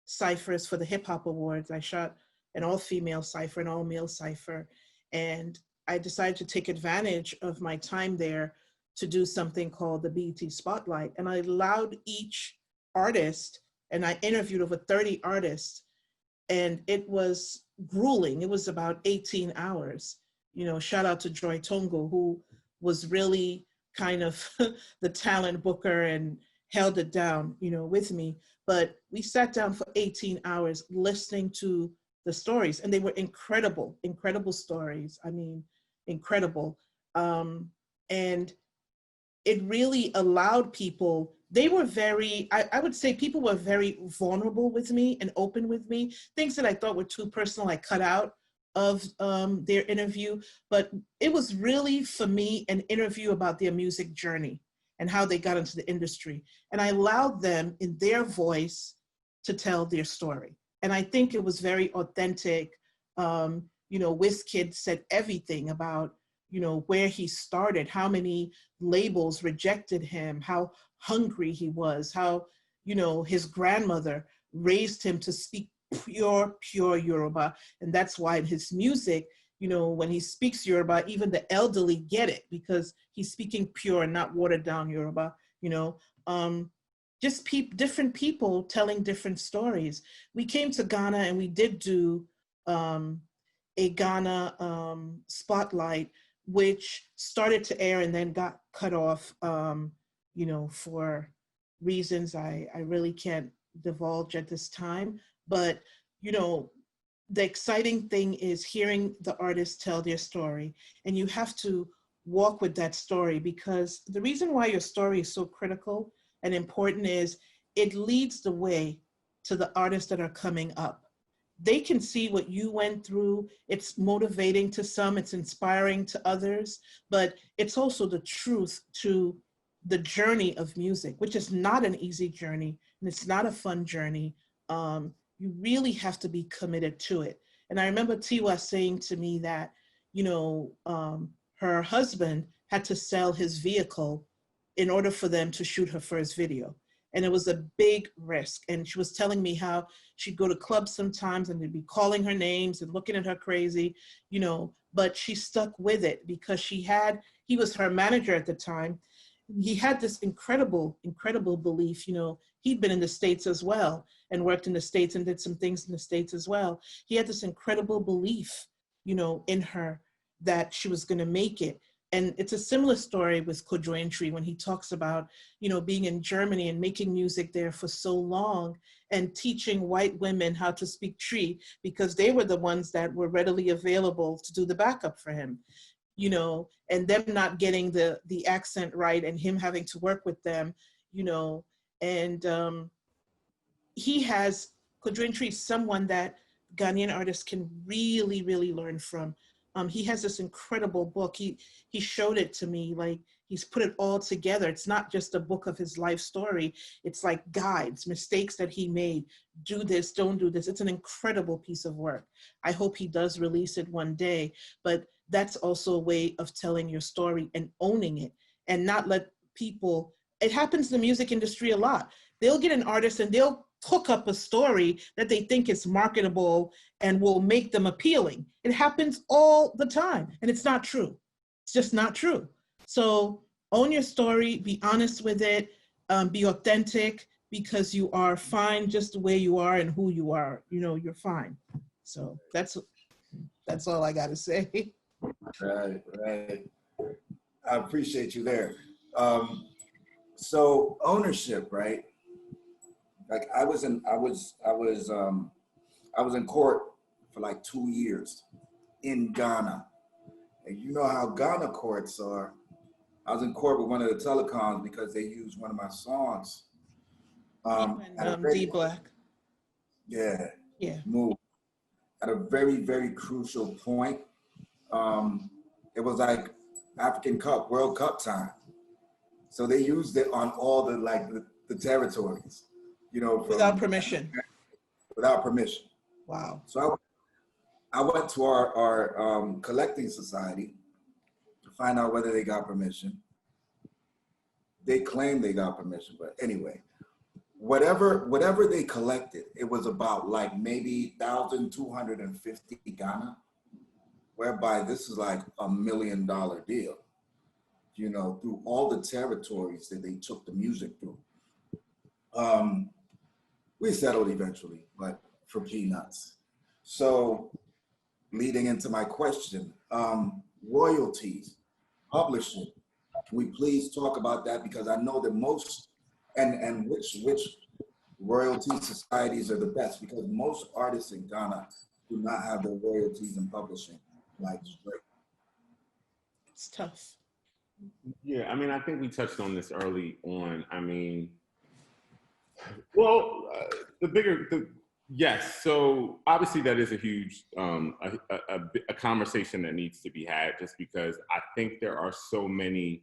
ciphers for the Hip Hop Awards. I shot an all-female cipher, an all-male cipher, and I decided to take advantage of my time there to do something called the BET Spotlight. And I allowed each artist, and I interviewed over 30 artists, and it was grueling. It was about 18 hours. You know, shout out to Joy Tongo, who was really kind of the talent booker and held it down, you know, with me. But we sat down for 18 hours listening to the stories, and they were incredible, incredible stories. I mean, incredible. And it really allowed people, they were very, I would say people were very vulnerable with me and open with me. Things that I thought were too personal, I cut out of their interview. But it was really, for me, an interview about their music journey and how they got into the industry. And I allowed them in their voice to tell their story. And I think it was very authentic. You know, WizKid said everything about, you know, where he started, how many labels rejected him, how hungry he was, how, you know, his grandmother raised him to speak pure Yoruba. And that's why in his music, you know, when he speaks Yoruba, even the elderly get it because he's speaking pure and not watered down Yoruba, you know. Just different people telling different stories. We came to Ghana and we did do a Ghana spotlight, which started to air and then got cut off, you know, for reasons I really can't divulge at this time. But, you know, the exciting thing is hearing the artists tell their story, and you have to walk with that story, because the reason why your story is so critical and important is it leads the way to the artists that are coming up. They can see what you went through. It's motivating to some, it's inspiring to others, but it's also the truth to the journey of music, which is not an easy journey, and it's not a fun journey. You really have to be committed to it. And I remember Tiwa saying to me that, you know, her husband had to sell his vehicle in order for them to shoot her first video. And it was a big risk. And she was telling me how she'd go to clubs sometimes and they'd be calling her names and looking at her crazy, you know, but she stuck with it because he was her manager at the time. He had this incredible belief, you know, he'd been in the States as well and worked in the States and did some things in the States as well. He had this incredible belief, you know, in her that she was gonna make it. And it's a similar story with Kodjoentry when he talks about, you know, being in Germany and making music there for so long and teaching white women how to speak Tree because they were the ones that were readily available to do the backup for him, you know, and them not getting the accent right and him having to work with them, you know, and Kodjoentry is someone that Ghanaian artists can really, really learn from. He has this incredible book. He showed it to me, like he's put it all together. It's not just a book of his life story. It's like guides, mistakes that he made, do this, don't do this. It's an incredible piece of work. I hope he does release it one day, but that's also a way of telling your story and owning it and not let people, it happens in the music industry a lot. They'll get an artist and they'll cook up a story that they think is marketable and will make them appealing. It happens all the time and it's not true. It's just not true. So own your story, be honest with it, be authentic because you are fine just the way you are and who you are, you know, you're fine. So that's all I gotta say. Right. I appreciate you there. So ownership, right? Like I was in court for like 2 years in Ghana. And you know how Ghana courts are. I was in court with one of the telecoms because they used one of my songs. D Black. Yeah. Yeah. Move. At a very, very crucial point. It was like African Cup, World Cup time. So they used it on all the territories, you know. Without permission. Without permission. Wow. So I went to our collecting society to find out whether they got permission. They claimed they got permission, but anyway, whatever they collected, it was about like maybe 1,250 Ghana, whereby this is like $1 million deal, you know, through all the territories that they took the music through. We settled eventually, but for peanuts. So leading into my question, royalties, publishing, can we please talk about that? Because I know that most And which royalty societies are the best? Because most artists in Ghana do not have their royalties in publishing like straight. It's tough. Yeah, I mean, I think we touched on this early on. I mean, well, yes. So obviously, that is a huge a conversation that needs to be had. Just because I think there are so many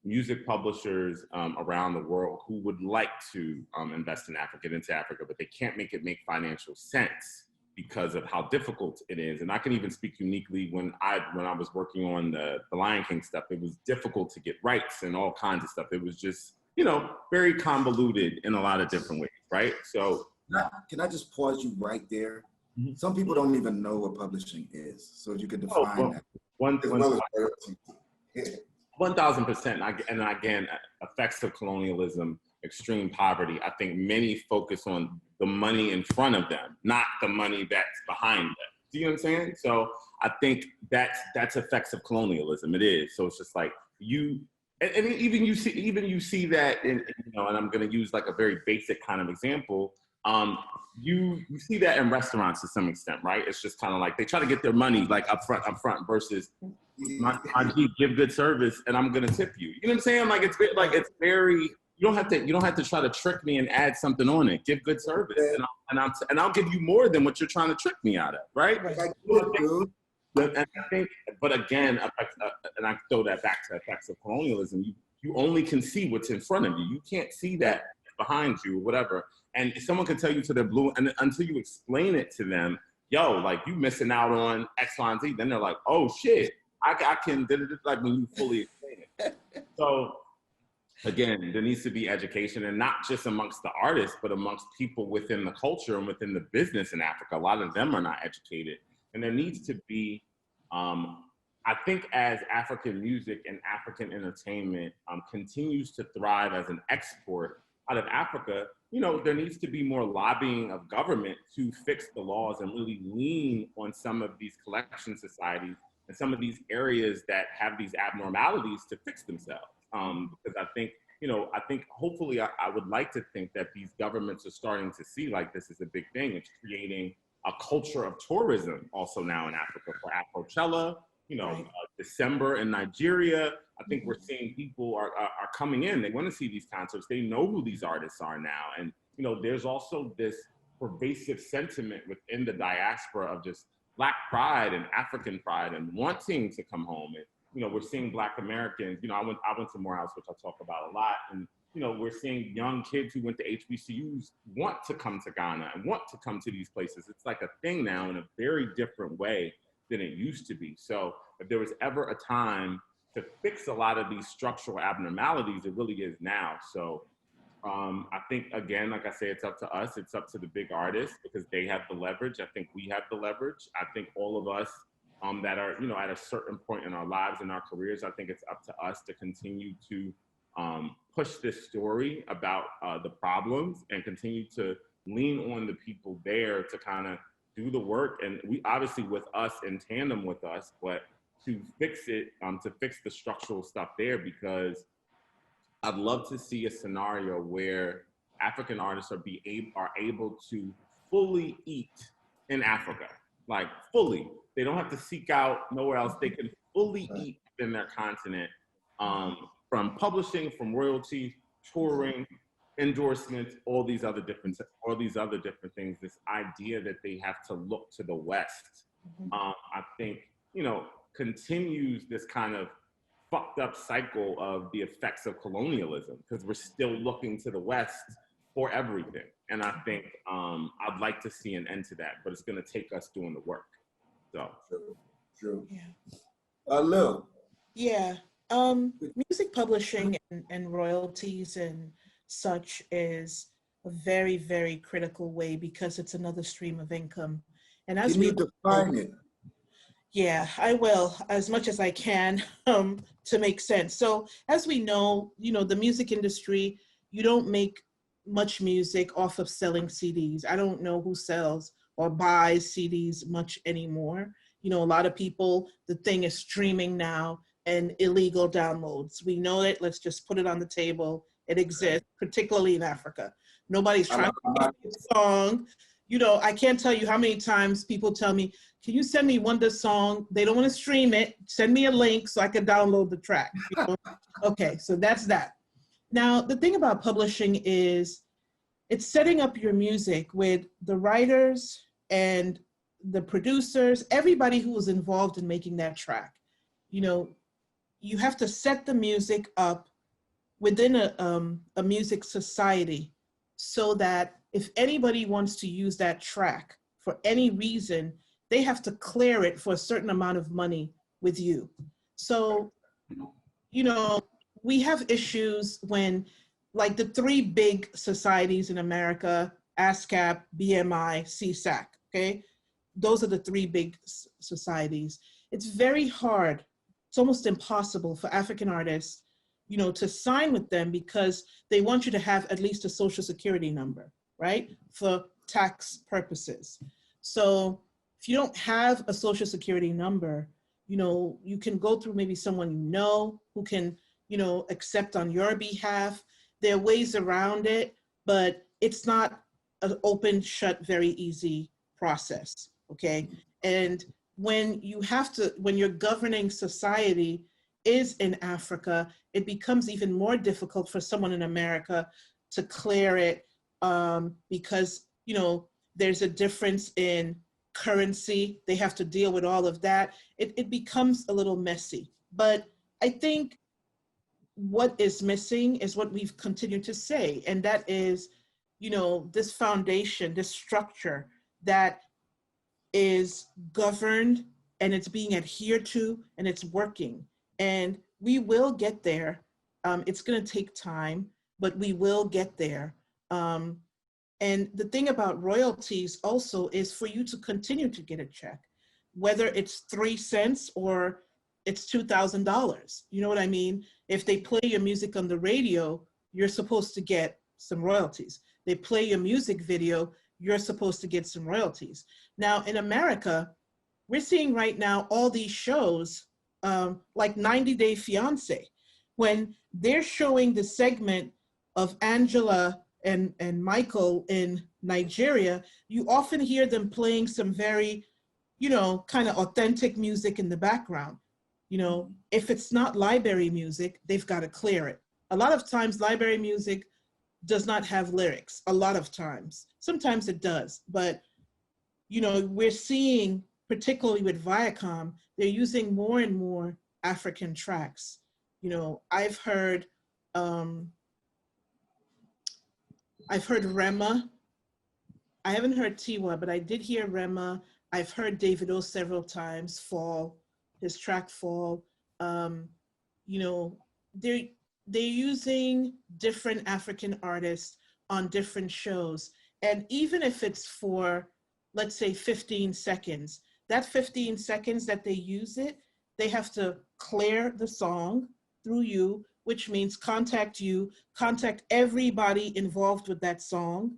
music publishers around the world who would like to invest in Africa, into Africa, but they can't make it make financial sense because of how difficult it is. And I can even speak uniquely when I was working on the Lion King stuff. It was difficult to get rights and all kinds of stuff. It was just, you know, very convoluted in a lot of different ways, right? So can I just pause you right there? Mm-hmm. Some people don't even know what publishing is. So if you could define that. 1,000%. And again, effects of colonialism, extreme poverty. I think many focus on the money in front of them, not the money that's behind them. Do you know what I'm saying? So I think that's effects of colonialism. It is. So it's just like and even you see that in, you know, and I'm going to use like a very basic kind of example. You see that in restaurants to some extent, right? It's just kind of like they try to get their money like up front versus my G, give good service and I'm gonna tip you. You know what I'm saying? Like it's very, you don't have to try to trick me and add something on it. Give good service and I'll give you more than what you're trying to trick me out of, right? And I think, but again, and I throw that back to effects of colonialism. You only can see what's in front of you. You can't see that behind you or whatever. And someone can tell you to their blue, and until you explain it to them, yo, like you missing out on X, Y, and Z, then they're like, oh shit, I can, like when you fully explain it. So again, there needs to be education, and not just amongst the artists, but amongst people within the culture and within the business in Africa. A lot of them are not educated. And there needs to be, I think as African music and African entertainment continues to thrive as an export out of Africa, you know, there needs to be more lobbying of government to fix the laws and really lean on some of these collection societies and some of these areas that have these abnormalities to fix themselves. Because I think, you know, hopefully I would like to think that these governments are starting to see like this is a big thing. It's creating a culture of tourism also now in Africa for Afrochella, you know, December in Nigeria. I think we're seeing people are coming in. They want to see these concerts. They know who these artists are now. And, you know, there's also this pervasive sentiment within the diaspora of just Black pride and African pride and wanting to come home. And, you know, we're seeing Black Americans, you know, I went to Morehouse, which I talk about a lot. And, you know, we're seeing young kids who went to HBCUs want to come to Ghana and want to come to these places. It's like a thing now in a very different way than it used to be. So if there was ever a time to fix a lot of these structural abnormalities, it really is now. So I think, again, like I say, it's up to us. It's up to the big artists because they have the leverage. I think we have the leverage. I think all of us that are, you know, at a certain point in our lives and our careers, I think it's up to us to continue to push this story about the problems and continue to lean on the people there to kind of do the work. And we obviously with us in tandem with us, but to fix it, to fix the structural stuff there, because I'd love to see a scenario where African artists are able to fully eat in Africa, like fully. They don't have to seek out nowhere else. They can fully eat in their continent, from publishing, from royalties, touring, endorsements, all these other different things. This idea that they have to look to the West, I think, you know, continues this kind of fucked up cycle of the effects of colonialism, because we're still looking to the West for everything. And I think I'd like to see an end to that, but it's going to take us doing the work. So true. Yeah. Lil. Yeah. Music publishing and royalties and such is a very, very critical way because it's another stream of income. And as we define it. Yeah, I will, as much as I can, to make sense. So as we know, you know, the music industry, you don't make much music off of selling CDs. I don't know who sells or buys CDs much anymore. You know, a lot of people, the thing is streaming now and illegal downloads. We know it, let's just put it on the table It exists, particularly in Africa. Nobody's I'm trying to make a song. You know, I can't tell you how many times people tell me, can you send me Wonder's song? They don't want to stream it. Send me a link so I can download the track. You know? Okay, so that's that. Now, the thing about publishing is it's setting up your music with the writers and the producers, everybody who was involved in making that track. You know, you have to set the music up within a music society so that if anybody wants to use that track for any reason, they have to clear it for a certain amount of money with you. So, you know, we have issues when, like the three big societies in America, ASCAP, BMI, CSAC, okay? Those are the three big societies. It's very hard, it's almost impossible for African artists, you know, to sign with them because they want you to have at least a social security number, right? For tax purposes. So if you don't have a social security number, you know, you can go through maybe someone you know who can, you know, accept on your behalf. There are ways around it, but it's not an open, shut, very easy process, okay? And when you have to, when your governing society is in Africa, it becomes even more difficult for someone in America to clear it because, you know, there's a difference in currency. They have to deal with all of that. It becomes a little messy. But I think what is missing is what we've continued to say, and that is, you know, this foundation, this structure that is governed and it's being adhered to and it's working. And we will get there. It's going to take time, but we will get there. And the thing about royalties also is for you to continue to get a check, whether it's 3 cents or it's $2,000. You know what I mean? If they play your music on the radio, you're supposed to get some royalties. They play your music video, you're supposed to get some royalties. Now in America, we're seeing right now all these shows like 90 Day Fiancé, when they're showing the segment of Angela and Michael in Nigeria, you often hear them playing some very, you know, kind of authentic music in the background. You know, if it's not library music, they've got to clear it. A lot of times library music does not have lyrics, a lot of times. Sometimes it does, but, you know, we're seeing, particularly with Viacom, they're using more and more African tracks. You know, I've heard Rema. I haven't heard Tiwa, but I did hear Rema. I've heard Davido several times, Fall, his track Fall. You know, they're using different African artists on different shows. And even if it's for, let's say 15 seconds, that 15 seconds that they use it, they have to clear the song through you, which means contact you, contact everybody involved with that song,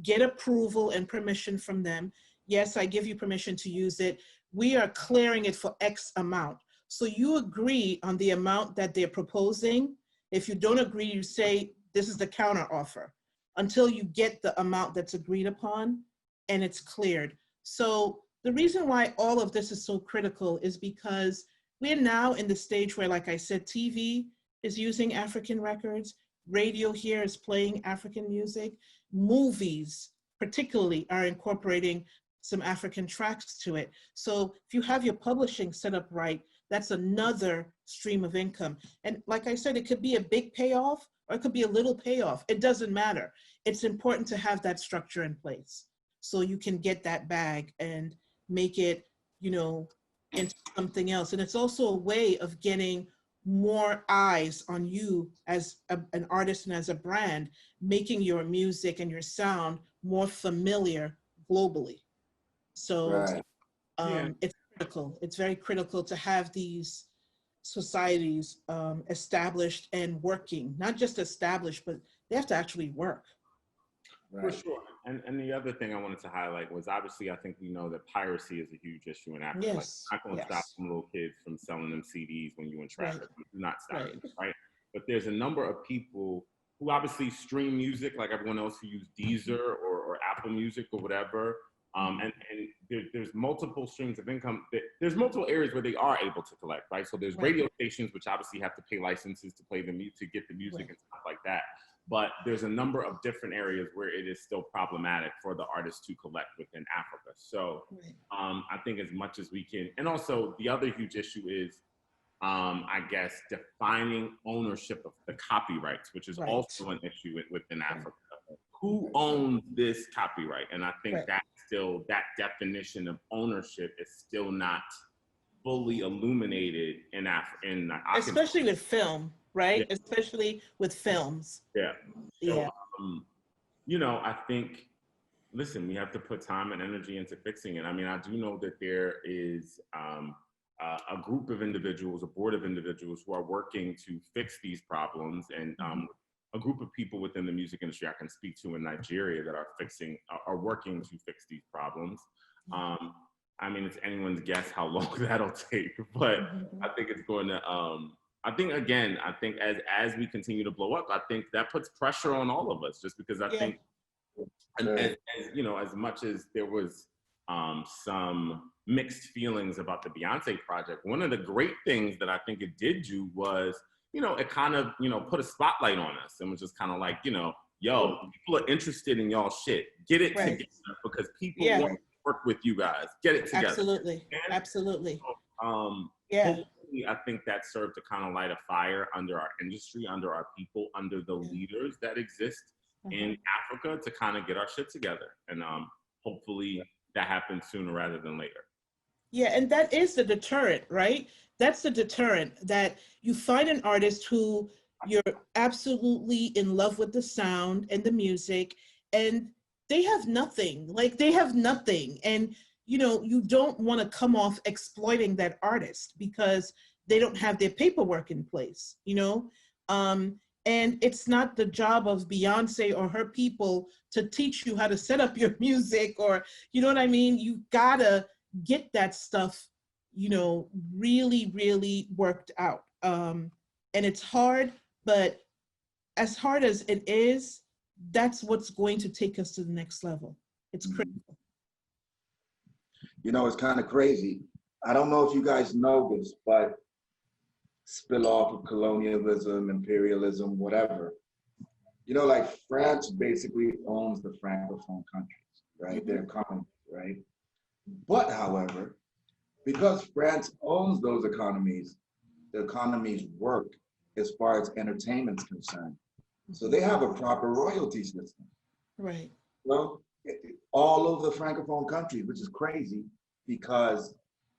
get approval and permission from them. Yes, I give you permission to use it. We are clearing it for X amount. So you agree on the amount that they're proposing. If you don't agree, you say, this is the counter offer, until you get the amount that's agreed upon and it's cleared. So the reason why all of this is so critical is because we're now in the stage where, like I said, TV is using African records, radio here is playing African music, movies particularly are incorporating some African tracks to it. So if you have your publishing set up right, that's another stream of income. And like I said, it could be a big payoff or it could be a little payoff. It doesn't matter. It's important to have that structure in place so you can get that bag and make it, you know, into something else. And it's also a way of getting more eyes on you as an artist and as a brand, making your music and your sound more familiar globally. So Right. It's critical. It's very critical to have these societies established and working, not just established, but they have to actually work. For sure. And the other thing I wanted to highlight was, obviously, I think we know that piracy is a huge issue in Africa. Yes. Like, not going to stop some little kids from selling them CDs when you're in traffic. Right. Do not stop Right. it, right? But there's a number of people who obviously stream music like everyone else who use Deezer or Apple Music or whatever. And there's multiple streams of income. There's multiple areas where they are able to collect, right? So there's radio stations, which obviously have to pay licenses to play the music, to get the music and stuff like that. But there's a number of different areas where it is still problematic for the artists to collect within Africa. So I think as much as we can, and also the other huge issue is, I guess, defining ownership of the copyrights, which is also an issue within Africa. Who owns this copyright? And I think that's still, that definition of ownership is still not fully illuminated in Africa. Especially with film, right? Yeah. Especially with films. Yeah. So, you know, I think, listen, we have to put time and energy into fixing it. I mean, I do know that there is a group of individuals, a board of individuals who are working to fix these problems, and a group of people within the music industry I can speak to in Nigeria that are working to fix these problems. I mean, it's anyone's guess how long that'll take, but I think it's going to, I think as we continue to blow up, I think that puts pressure on all of us, just because I think, as you know, as much as there was some mixed feelings about the Beyonce project, one of the great things that I think it did do was, you know, it kind of, you know, put a spotlight on us and was just kind of like, you know, yo, people are interested in y'all shit. Get it together, because people want to work with you guys. Get it together. Absolutely. And absolutely. So, hopefully, I think that served to kind of light a fire under our industry, under our people, under the leaders that exist in Africa, to kind of get our shit together. And hopefully that happens sooner rather than later. Yeah, and that is the deterrent, right? That's the deterrent, that you find an artist who you're absolutely in love with the sound and the music, and they have nothing, like they have nothing. And, you know, you don't want to come off exploiting that artist because they don't have their paperwork in place, you know? And it's not the job of Beyonce or her people to teach you how to set up your music, or, you know what I mean? You gotta get that stuff, you know, really, really worked out. And it's hard, but as hard as it is, that's what's going to take us to the next level. It's critical. You know, it's kind of crazy. I don't know if you guys know this, but spill off of colonialism, imperialism, whatever. You know, like France basically owns the Francophone countries, right? Their economies, right? But however, because France owns those economies, the economies work as far as entertainment's concerned. So they have a proper royalty system. Right. Well, all over the Francophone countries, which is crazy, because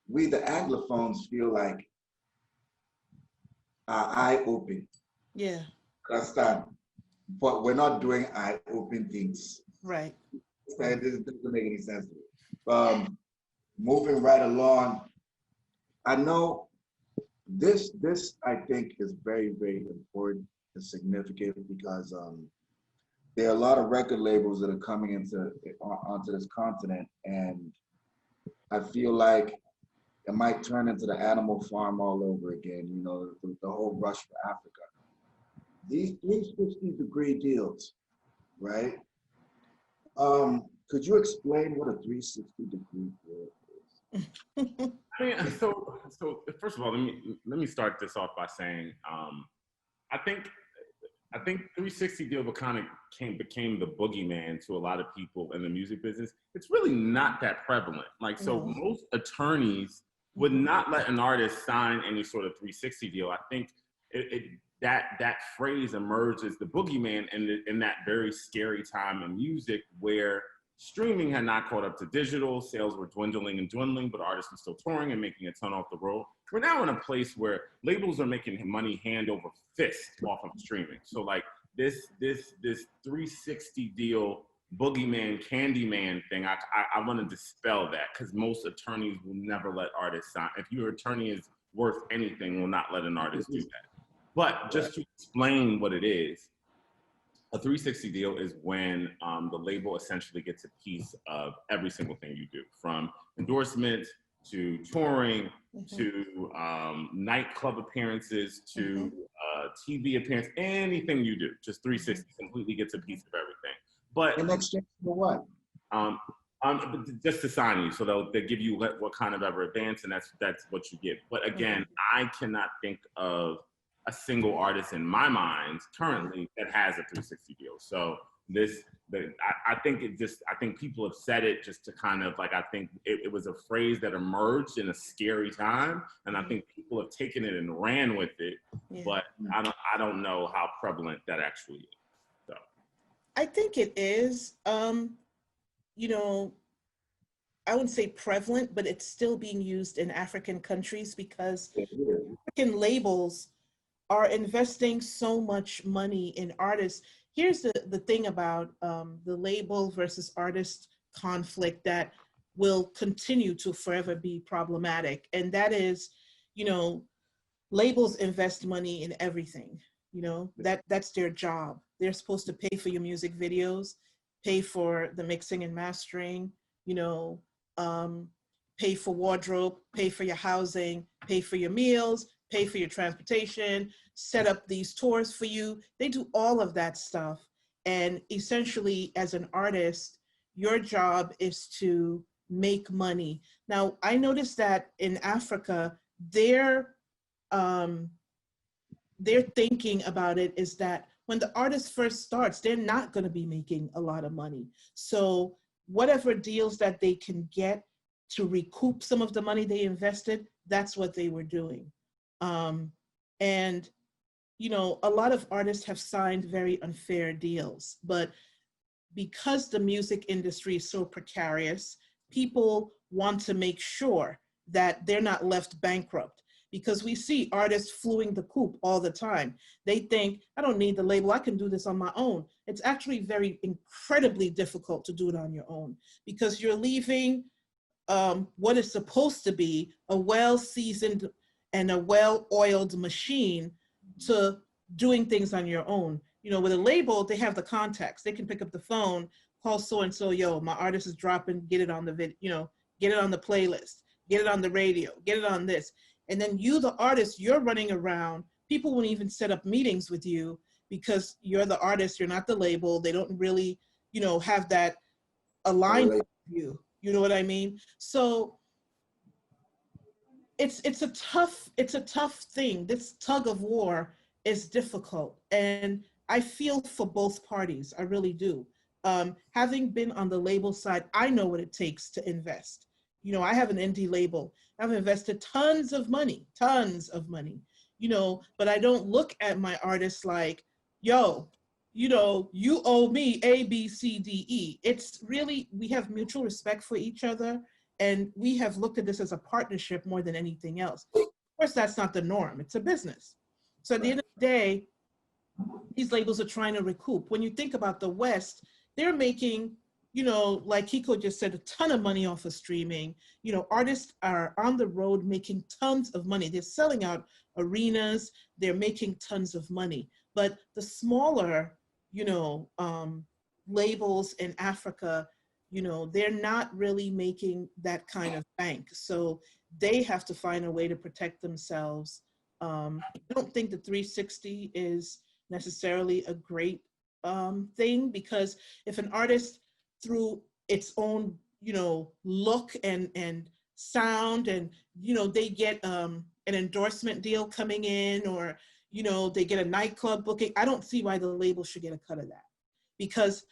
we, the Anglophones, feel like our eye open. Yeah. Understand? But we're not doing eye open things. Right. It doesn't make any sense to me. Moving right along, I know this I think is very, very important and significant, because there are a lot of record labels that are coming onto this continent, and I feel like it might turn into the Animal Farm all over again, you know, the whole rush for Africa. These 360-degree deals, right? Could you explain what a 360-degree deal is? I mean, so first of all, let me start this off by saying, I think 360 deal became the boogeyman to a lot of people in the music business. It's really not that prevalent. Like, so most attorneys would not let an artist sign any sort of 360 deal. I think that phrase emerged as the boogeyman in that very scary time in music, where streaming had not caught up to digital, sales were dwindling, but artists were still touring and making a ton off the road. We're now in a place where labels are making money hand over fist off of streaming. So like this 360 deal boogeyman, Candyman thing, I want to dispel that, because most attorneys will never let artists sign. If your attorney is worth anything, will not let an artist do that. But just to explain what it is, a 360 deal is when the label essentially gets a piece of every single thing you do, from endorsement to touring to nightclub appearances, to TV appearance, anything you do, just 360 completely gets a piece of everything. But In exchange for what? Just to sign you, so they'll give you what kind of ever advance, and that's what you get. But again, I cannot think of a single artist in my mind currently that has a 360 deal. So I think people have said it just to kind of like, I think it was a phrase that emerged in a scary time, and I think people have taken it and ran with it. Yeah. But I don't know how prevalent that actually is. So I think it is. You know, I wouldn't say prevalent, but it's still being used in African countries because African labels are investing so much money in artists. Here's the thing about the label versus artist conflict that will continue to forever be problematic. And that is, you know, labels invest money in everything. You know, that's their job. They're supposed to pay for your music videos, pay for the mixing and mastering, you know, pay for wardrobe, pay for your housing, pay for your meals, pay for your transportation, set up these tours for you. They do all of that stuff. And essentially, as an artist, your job is to make money. Now, I noticed that in Africa, their thinking about it is that when the artist first starts, they're not going to be making a lot of money. So whatever deals that they can get to recoup some of the money they invested, that's what they were doing. And, you know, a lot of artists have signed very unfair deals, but because the music industry is so precarious, people want to make sure that they're not left bankrupt. Because we see artists fluing the coop all the time. They think, I don't need the label, I can do this on my own. It's actually incredibly difficult to do it on your own because you're leaving what is supposed to be a well-seasoned and a well-oiled machine to doing things on your own. You know, with a label, they have the contacts. They can pick up the phone, call so-and-so, yo, my artist is dropping, get it on the video, you know, get it on the playlist, get it on the radio, get it on this. And then you, the artist, you're running around. People won't even set up meetings with you because you're the artist, you're not the label. They don't really, you know, have that aligned with you. You know what I mean? So it's a tough thing. This tug of war is difficult. And I feel for both parties, I really do. Having been on the label side, I know what it takes to invest. You know, I have an indie label. I've invested tons of money, you know, but I don't look at my artists like, yo, you know, you owe me A, B, C, D, E. It's really, we have mutual respect for each other. And we have looked at this as a partnership more than anything else. Of course, that's not the norm. It's a business. So at the end of the day, these labels are trying to recoup. When you think about the West, they're making, you know, like Akiko just said, a ton of money off of streaming. You know, artists are on the road making tons of money. They're selling out arenas. They're making tons of money. But the smaller, you know, labels in Africa, you know, they're not really making that kind of bank. So they have to find a way to protect themselves. I don't think the 360 is necessarily a great thing, because if an artist through its own, you know, look and sound, and, you know, they get an endorsement deal coming in, or, you know, they get a nightclub booking, I don't see why the label should get a cut of that, because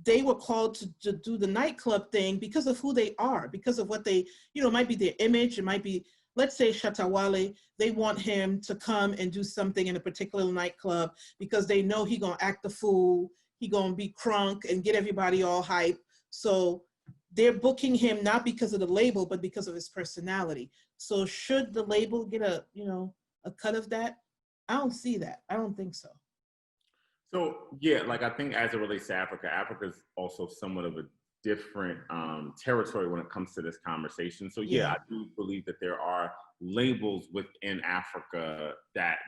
they were called to do the nightclub thing because of who they are, because of what they, you know, it might be their image, it might be, let's say Shatawale, they want him to come and do something in a particular nightclub because they know he gonna act the fool, he gonna be crunk and get everybody all hype. So they're booking him not because of the label, but because of his personality. So should the label get a, you know, a cut of that? I don't see that. I don't think so. So yeah, like I think as it relates to Africa, Africa is also somewhat of a different territory when it comes to this conversation. So yeah, I do believe that there are labels within Africa that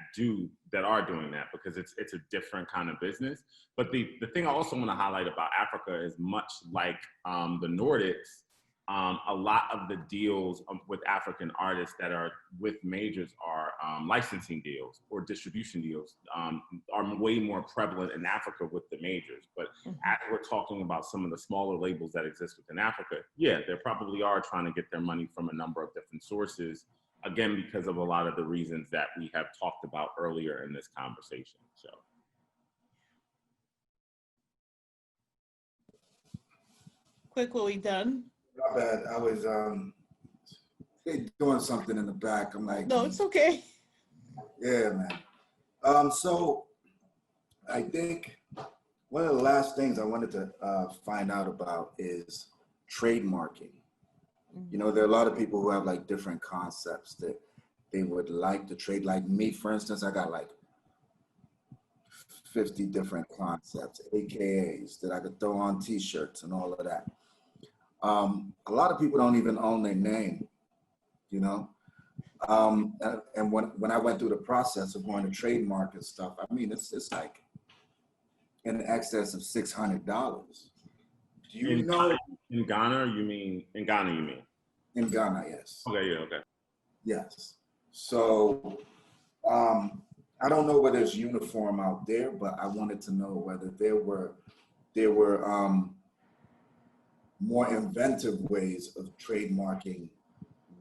are doing that, because it's a different kind of business. But the thing I also want to highlight about Africa is, much like the Nordics, a lot of the deals with African artists that are with majors are licensing deals or distribution deals, are way more prevalent in Africa with the majors. But as we're talking about some of the smaller labels that exist within Africa, yeah, they probably are trying to get their money from a number of different sources, again, because of a lot of the reasons that we have talked about earlier in this conversation. So. Quick, were we done? My bad. I was doing something in the back. I'm like, No, it's okay. yeah, man. So I think one of the last things I wanted to find out about is trademarking. You know, there are a lot of people who have like different concepts that they would like to trade. Like me, for instance, I got like 50 different concepts, AKAs that I could throw on t-shirts and all of that. A lot of people don't even own their name, you know? And when I went through the process of going to trademark and stuff, I mean, it's like in excess of $600. Do you know? In Ghana, you mean? In Ghana, you mean? In Ghana, yes. Okay, yeah, okay. Yes. So I don't know whether it's uniform out there, but I wanted to know whether there were more inventive ways of trademarking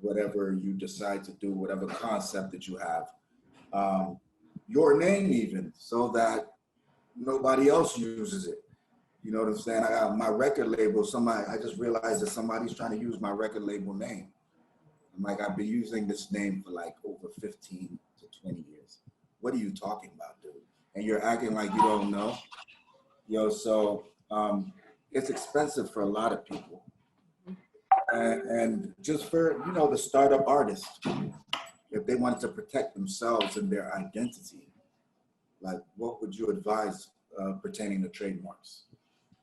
whatever you decide to do, whatever concept that you have, your name even, so that nobody else uses it. You know what I'm saying? I got my record label, I just realized that somebody's trying to use my record label name. I'm like, I've been using this name for like over 15 to 20 years. What are you talking about, dude? And you're acting like you don't know. So it's expensive for a lot of people. And just for, you know, the startup artist, if they wanted to protect themselves and their identity, like what would you advise pertaining to trademarks?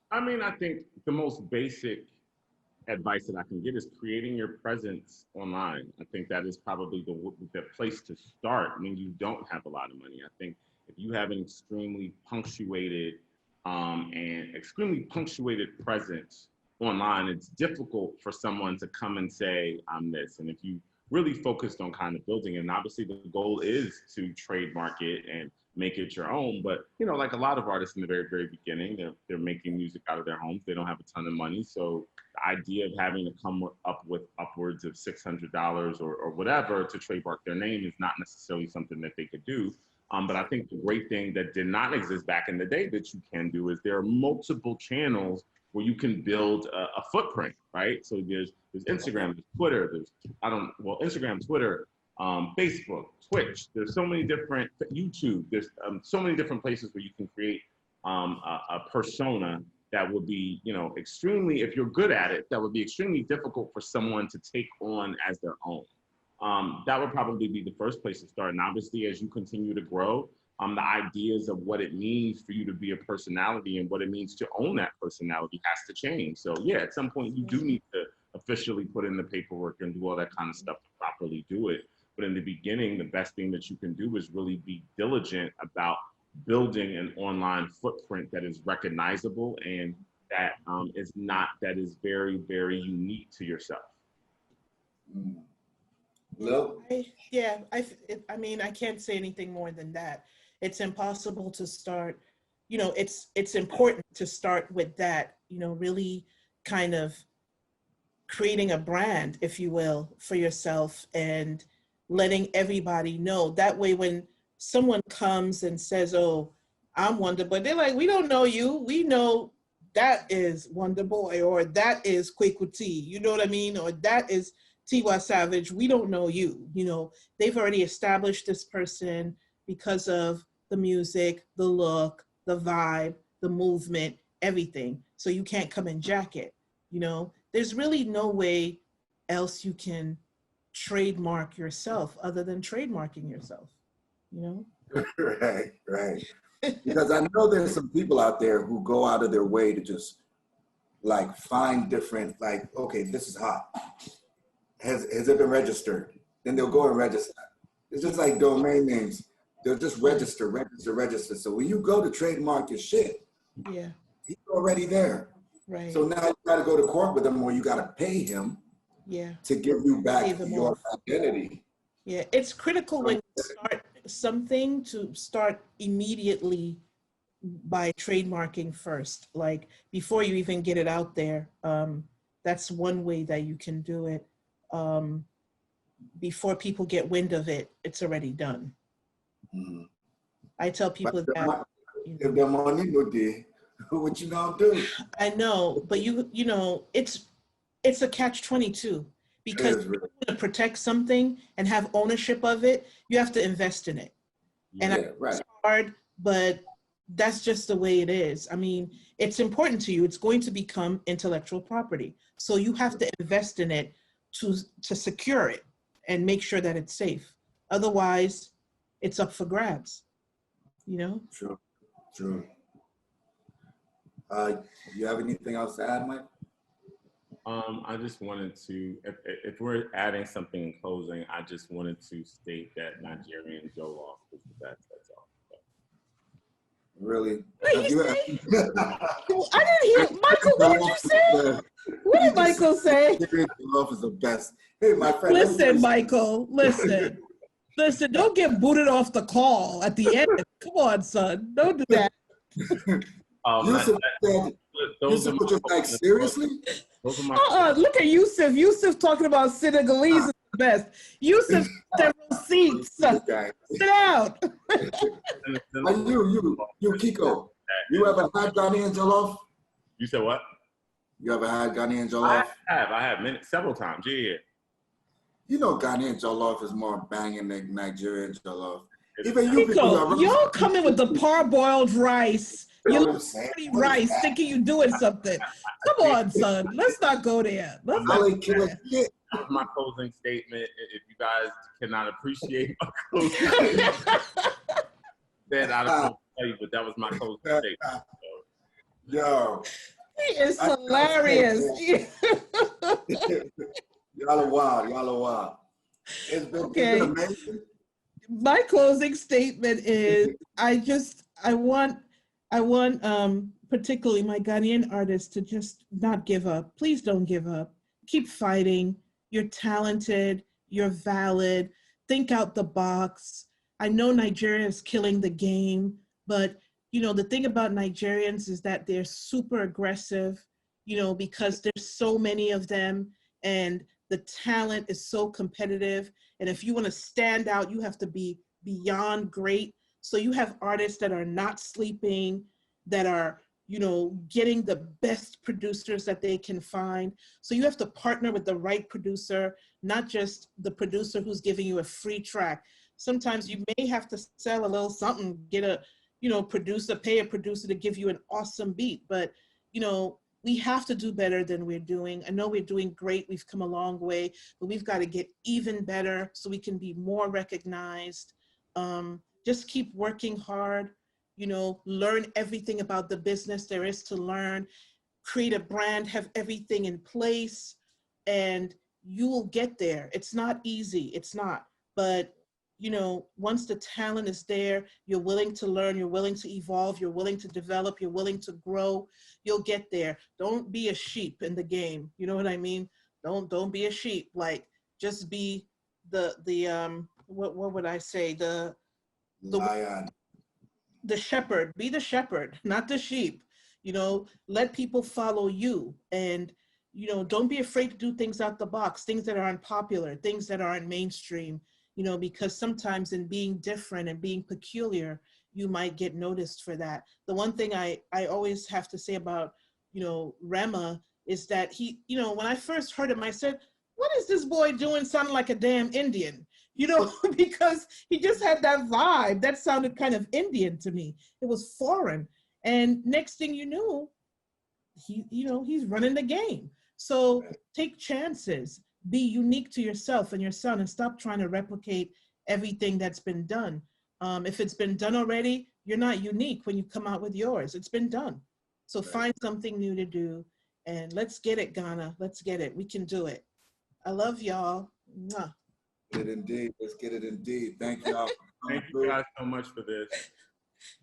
I mean, I think the most basic advice that I can get is creating your presence online. I think that is probably the place to start when you don't have a lot of money. I think if you have an extremely punctuated presence online, it's difficult for someone to come and say, I'm this. And if you really focused on kind of building it, and obviously the goal is to trademark it and make it your own. But, you know, like a lot of artists in the very, very beginning, they're making music out of their homes. They don't have a ton of money. So the idea of having to come up with upwards of $600 or whatever to trademark their name is not necessarily something that they could do. But I think the great thing that did not exist back in the day that you can do is there are multiple channels where you can build a footprint, right? So there's Instagram, there's Twitter, Instagram, Twitter, Facebook, Twitch. There's so many different, YouTube. There's so many different places where you can create a persona that would be, you know, extremely, if you're good at it, that would be extremely difficult for someone to take on as their own. That would probably be the first place to start. And obviously, as you continue to grow, the ideas of what it means for you to be a personality and what it means to own that personality has to change. So yeah, at some point you do need to officially put in the paperwork and do all that kind of stuff to properly do it. But in the beginning, the best thing that you can do is really be diligent about building an online footprint that is recognizable and that is very, very unique to yourself. Hello? I mean, I can't say anything more than that. It's impossible to start, you know, it's important to start with that, you know, really kind of creating a brand, if you will, for yourself and letting everybody know. That way, when someone comes and says, oh, I'm Wonder Boy, they're like, we don't know you. We know that is Wonder Boy, or that is Kwaku-T, you know what I mean? Or that is Tiwa Savage. We don't know you. You know, they've already established this person because of the music, the look, the vibe, the movement, everything. So you can't come and jack it. You know, there's really no way else you can trademark yourself other than trademarking yourself, you know? Right. Because I know there's some people out there who go out of their way to just like find different, like, okay, this is hot. Has it been registered? Then they'll go and register. It's just like domain names. They'll just register. So when you go to trademark your shit, yeah, he's already there. Right. So now you got to go to court with him, or you got to pay him to give you back Save him your off. identity. Yeah, it's critical when you start something to start immediately by trademarking first, like before you even get it out there. That's one way that you can do it. Before people get wind of it, it's already done. Mm-hmm. I tell people that. If the money no there, what you gonna do? I know, but you know, it's a catch-22 because if you want to protect something and have ownership of it, you have to invest in it. And it's hard, but that's just the way it is. I mean, it's important to you. It's going to become intellectual property. So you have to invest in it to secure it and make sure that it's safe. Otherwise, it's up for grabs, you know? True, true. You have anything else to add, Mike? I just wanted to, if we're adding something in closing, I just wanted to state that Nigerian Jollof is the best. That's all. Really? What did you say? I didn't hear. Michael, what did you say? What did Michael say? Nigerian Jollof is the best. Hey, my friend. Listen, Michael, listen. Listen, don't get booted off the call at the end. Come on, son. Don't do that. Yusuf was just like, seriously? Look at Yusuf. Yusuf talking about Senegalese is the best. Yusuf, several seats. Sit down. You, Kiko, you ever had Ghanaian jollof? You said what? You ever had Ghanaian jollof? I have several times, yeah. You know Ghanaian jollof is more banging than Nigerian jollof. Even you Kiko, y'all coming with the parboiled rice. You look pretty rice, thinking you're doing something. Come on, son. Let's not go there. Let's not go there. My closing statement, if you guys cannot appreciate my closing statement, then I don't know what to tell you, but that was my closing statement. So. Yo. He is hilarious. Y'all are wild. It's been amazing. My closing statement is I want particularly my Ghanaian artists to just not give up. Please don't give up. Keep fighting. You're talented. You're valid. Think out the box. I know Nigeria is killing the game, but you know, the thing about Nigerians is that they're super aggressive, you know, because there's so many of them and the talent is so competitive. And if you want to stand out, you have to be beyond great. So you have artists that are not sleeping, that are, you know, getting the best producers that they can find. So you have to partner with the right producer, not just the producer who's giving you a free track. Sometimes you may have to sell a little something, get a, you know, pay a producer to give you an awesome beat. But, you know, we have to do better than we're doing. I know we're doing great. We've come a long way, but we've got to get even better so we can be more recognized. Just keep working hard, you know, learn everything about the business there is to learn, create a brand, have everything in place, and you will get there. It's not easy, it's not, but you know, once the talent is there, you're willing to learn, you're willing to evolve, you're willing to develop, you're willing to grow, you'll get there. Don't be a sheep in the game. You know what I mean? Don't be a sheep. Like, just be what would I say? The shepherd. Be the shepherd, not the sheep. You know, let people follow you, and you know, don't be afraid to do things out the box, things that are unpopular, things that aren't mainstream. You know, because sometimes in being different and being peculiar, you might get noticed for that. The one thing I always have to say about, you know, Rema is that he, you know, when I first heard him, I said, what is this boy doing sounding like a damn Indian? You know, because he just had that vibe that sounded kind of Indian to me. It was foreign. And next thing you knew, he's running the game. So take chances. Be unique to yourself and your son, and stop trying to replicate everything that's been done. If it's been done already, you're not unique when you come out with yours. It's been done. So find something new to do, and let's get it, Ghana. Let's get it. We can do it. I love y'all. Mwah. Get it indeed. Let's get it indeed. Thank y'all. Thank you guys so much for this.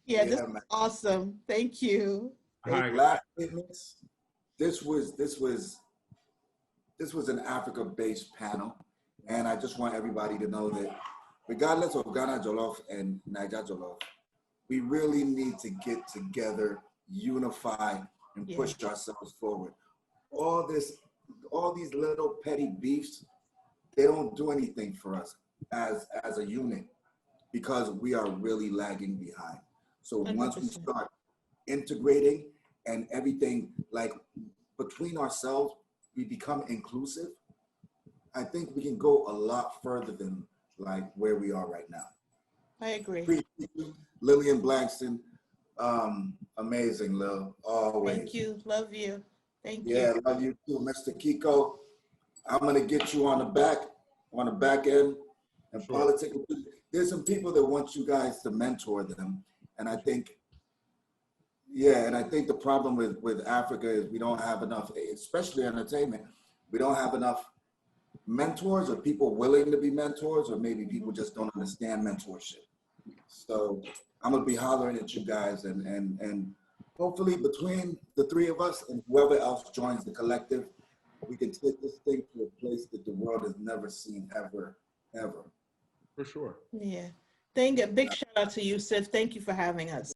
Yeah, this is awesome. Thank you. Last statements. this was an Africa-based panel, and I just want everybody to know that regardless of Ghana Jollof and Niger Jollof, we really need to get together, unify, and push ourselves forward. All these little petty beefs, they don't do anything for us as a unit, because we are really lagging behind. So once we start integrating and everything, like between ourselves, we become inclusive, I think we can go a lot further than like where we are right now. I agree. Appreciate you, Lilian Blankson. Amazing, Lil, always. Thank you, love you. Thank you. Yeah, love you too, Mr. Akiko. I'm gonna get you on the back end, and politics. There's some people that want you guys to mentor them, and I think, the problem with Africa is we don't have enough, especially entertainment. We don't have enough mentors or people willing to be mentors, or maybe people just don't understand mentorship. So I'm gonna be hollering at you guys, and hopefully between the three of us and whoever else joins the collective, we can take this thing to a place that the world has never seen ever. For sure. Yeah. Big shout out to you, Sif. Thank you for having us.